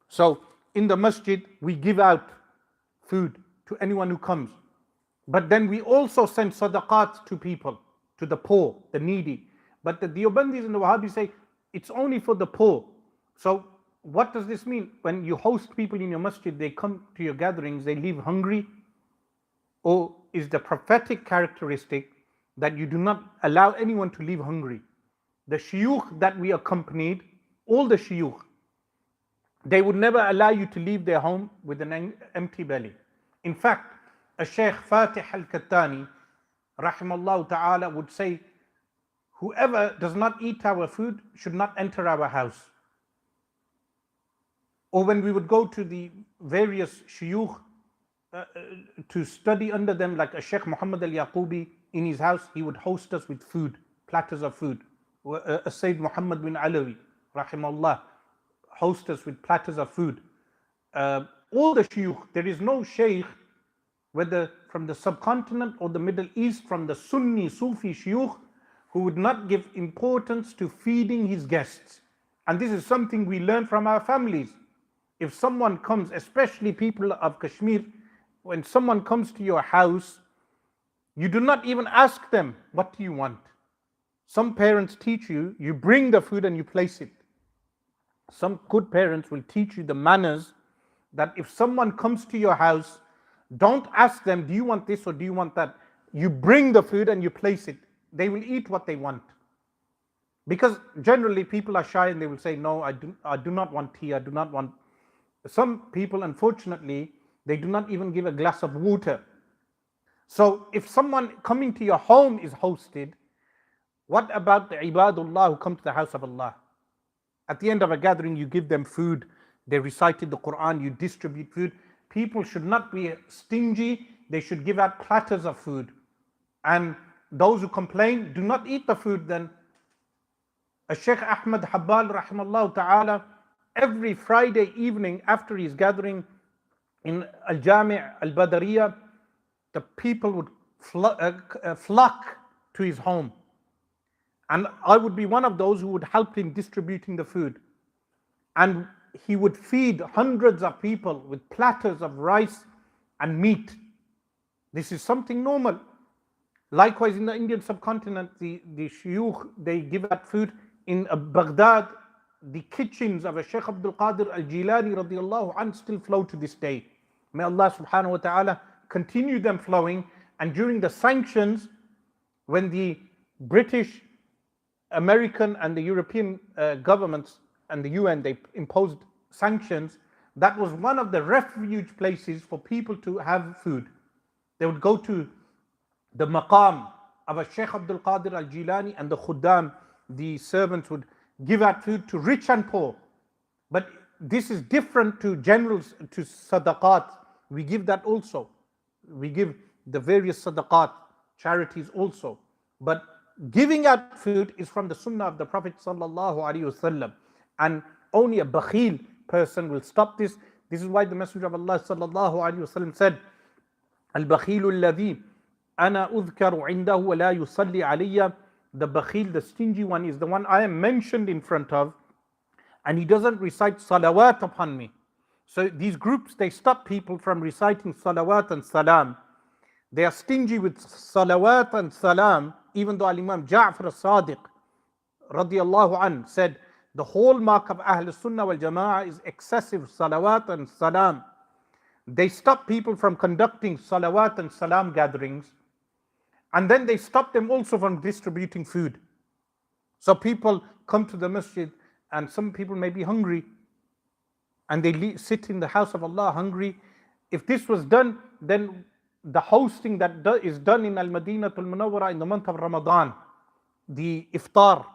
So in the masjid, we give out food to anyone who comes. But then we also send sadaqat to people, to the poor, the needy. But the Deobandis and the Wahhabis say, it's only for the poor. So what does this mean? When you host people in your masjid, they come to your gatherings, they leave hungry? Or is the prophetic characteristic that you do not allow anyone to leave hungry? The shuyukh that we accompanied, all the shuyukh, they would never allow you to leave their home with an empty belly. In fact, a Shaykh Fatih al-Kattani, rahimallahu ta'ala, would say, whoever does not eat our food should not enter our house. Or when we would go to the various shuyukh to study under them, like a Shaykh Muhammad al-Yaqubi, in his house, he would host us with food, platters of food. A Sayyid Muhammad bin Alawi, rahimahullah, host us with platters of food. All the shuyukh, there is no shaykh, whether from the subcontinent or the Middle East, from the Sunni Sufi shuyukh, who would not give importance to feeding his guests. And this is something we learn from our families. If someone comes, especially people of Kashmir, when someone comes to your house, you do not even ask them, what do you want? Some parents teach you, you bring the food and you place it. Some good parents will teach you the manners that if someone comes to your house, don't ask them, do you want this or do you want that? You bring the food and you place it. They will eat what they want. Because generally people are shy and they will say, no, I do not want tea, I do not want. Some people, unfortunately, they do not even give a glass of water. So if someone coming to your home is hosted, what about the ibadullah who come to the house of Allah? At the end of a gathering, you give them food. They recited the Quran, you distribute food. People should not be stingy. They should give out platters of food. And those who complain, do not eat the food then. Shaykh Ahmad Habbal, rahimahullah ta'ala, every Friday evening after his gathering in Al-Jami' Al-Badariyah, the people would flock to his home. And I would be one of those who would help him distributing the food. And he would feed hundreds of people with platters of rice and meat. This is something normal. Likewise, in the Indian subcontinent, the shuyukh, they give out food. In Baghdad, the kitchens of Shaykh Abdul Qadir al-Jilani radiallahu anh still flow to this day. May Allah subhanahu wa ta'ala continue them flowing. And during the sanctions, when the British, American and the European governments and the UN, they imposed sanctions, that was one of the refuge places for people to have food. They would go to the maqam of Shaykh Abdul Qadir al-Jilani, and the khuddam, the servants, would give out food to rich and poor. But this is different to generals, to sadaqat. We give that also. We give the various sadaqat, charities also. But giving out food is from the sunnah of the Prophet sallallahu alaihi wasallam, and only a bakhil person will stop this. This is why the Messenger of Allah sallallahu alaihi wasallam said, "Al-bakhilu alladhi ana udhkaru indahu wa la yusalli alayya." The bakhil, the stingy one, is the one I am mentioned in front of, and he doesn't recite salawat upon me. So these groups, they stop people from reciting salawat and salam. They are stingy with salawat and salam, even though Al-Imam Ja'far al-Sadiq radiyallahu an said the hallmark of Ahl Sunnah wal Jama'ah is excessive salawat and salam. They stop people from conducting salawat and salam gatherings, and then they stop them also from distributing food. So people come to the masjid, and some people may be hungry, and they sit in the house of Allah hungry. If this was done, then the hosting that is done in Al-Madinatul Munawwara in the month of Ramadan, the iftar,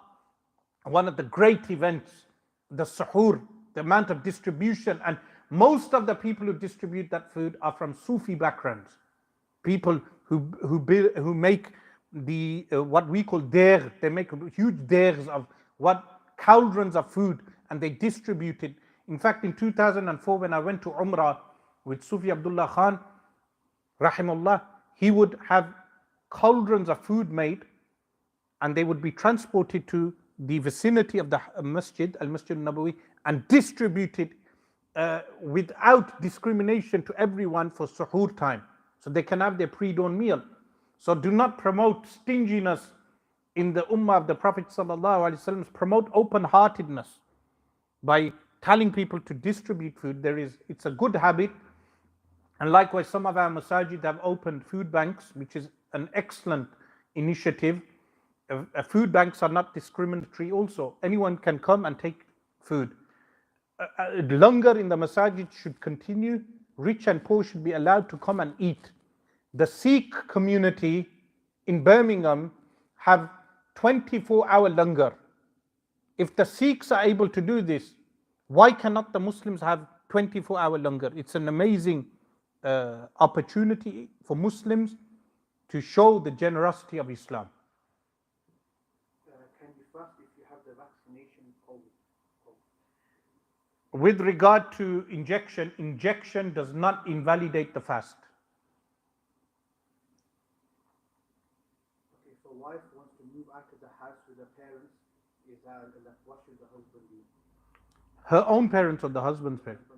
one of the great events, the suhoor, the amount of distribution, and most of the people who distribute that food are from Sufi backgrounds. People who make the what we call der, they make huge ders of what cauldrons of food, and they distribute it. In fact, in 2004, when I went to Umrah with Sufi Abdullah Khan, rahimahullah, he would have cauldrons of food made, and they would be transported to the vicinity of the masjid, al-Masjid al-Nabawi, and distributed without discrimination to everyone for suhoor time, so they can have their pre-dawn meal. So do not promote stinginess in the ummah of the Prophet sallallahu alaihi wasallam. Promote open-heartedness by telling people to distribute food. It's a good habit. And likewise, some of our masajid have opened food banks, which is an excellent initiative. Food banks are not discriminatory also. Anyone can come and take food. Langar in the masajid should continue. Rich and poor should be allowed to come and eat. The Sikh community in Birmingham have 24-hour langar. If the Sikhs are able to do this, why cannot the Muslims have 24-hour langar? It's an amazing opportunity for Muslims to show the generosity of Islam. Can you fast if you have the vaccination COVID? With regard to injection does not invalidate the fast. Okay, so wife wants to move out of the house with her parents. What should the husband do? Her own parents or the husband's parents?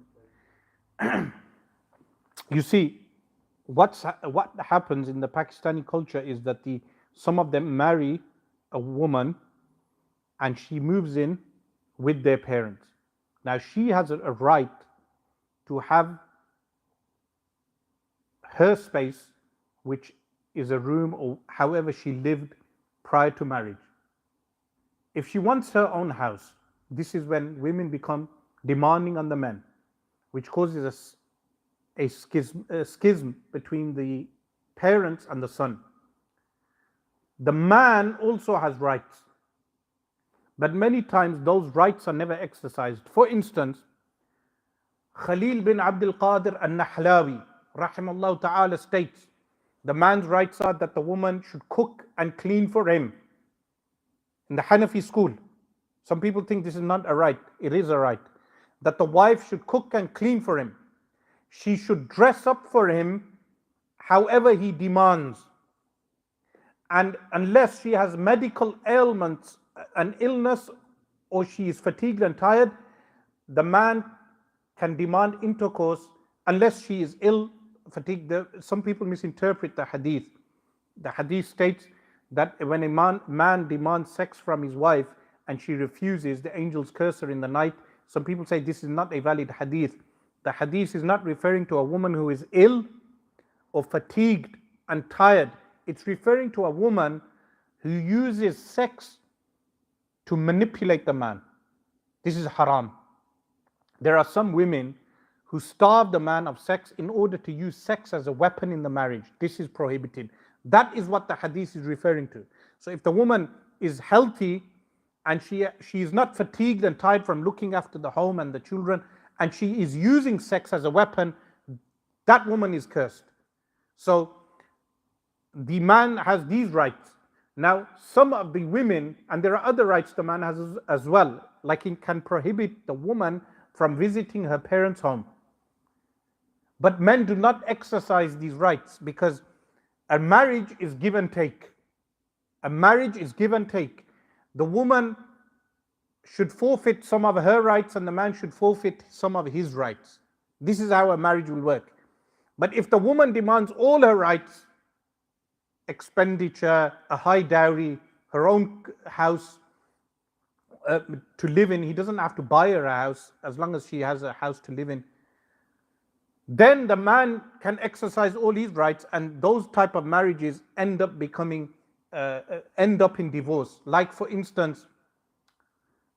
You see, what happens in the Pakistani culture is that some of them marry a woman and she moves in with their parents. Now she has a right to have her space, which is a room or however she lived prior to marriage. If she wants her own house, this is when women become demanding on the men, which causes a schism between the parents and the son. The man also has rights. But many times those rights are never exercised. For instance, Khalil bin Abdul Qadir al-Nahlawi, rahimallahu ta'ala, states, the man's rights are that the woman should cook and clean for him. In the Hanafi school, some people think this is not a right. It is a right. That the wife should cook and clean for him. She should dress up for him however he demands. And unless she has medical ailments, an illness, or she is fatigued and tired, the man can demand intercourse unless she is ill, fatigued. Some people misinterpret the hadith. The hadith states that when a man demands sex from his wife and she refuses, the angels curse her in the night. Some people say this is not a valid hadith. The hadith is not referring to a woman who is ill or fatigued and tired. It's referring to a woman who uses sex to manipulate the man. This is haram. There are some women who starve the man of sex in order to use sex as a weapon in the marriage. This is prohibited. That is what the hadith is referring to. So if the woman is healthy and she is not fatigued and tired from looking after the home and the children, and she is using sex as a weapon, that woman is cursed. So the man has these rights. Now, some of the women, and there are other rights the man has as well, like he can prohibit the woman from visiting her parents' home. But men do not exercise these rights because a marriage is give and take. A marriage is give and take. The woman should forfeit some of her rights and the man should forfeit some of his rights. This is how a marriage will work. But if the woman demands all her rights, expenditure, a high dowry, her own house to live in, he doesn't have to buy her a house as long as she has a house to live in, then the man can exercise all his rights, and those type of marriages end up in divorce. Like for instance,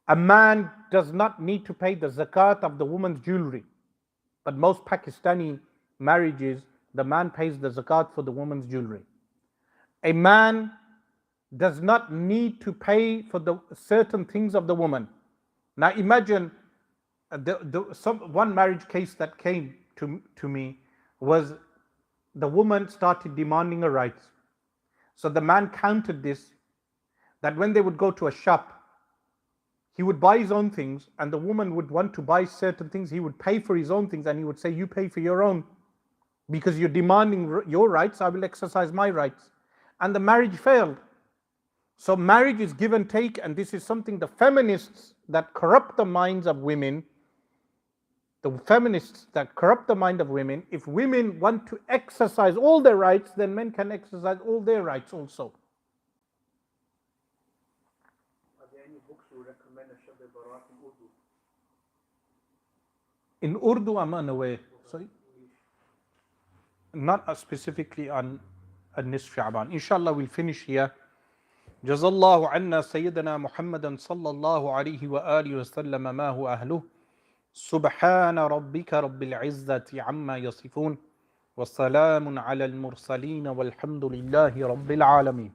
a man does not need to pay the zakat of the woman's jewelry, but most Pakistani marriages, the man pays the zakat for the woman's jewelry. A man does not need to pay for the certain things of the woman. Now imagine one marriage case that came to me was the woman started demanding her rights. So the man counted this, that when they would go to a shop, he would buy his own things and the woman would want to buy certain things. He would pay for his own things and he would say, you pay for your own. Because you're demanding your rights, I will exercise my rights. And the marriage failed. So marriage is give and take, and this is something the feminists that corrupt the minds of women, if women want to exercise all their rights, then men can exercise all their rights also. Are there any books you recommend a Shab Barat In in Urdu? Urdu, I'm unaware. Sorry? Not specifically on Nisf Sha'ban. Inshallah, we'll finish here. Jazallahu anna Sayyidina Muhammadan sallallahu alayhi wa alihi wa sallam ma hu ahluh. Subhana rabbika rabbil izzati amma yasifun. Wa salamun ala al-mursaleen walhamdulillahi rabbil alameen.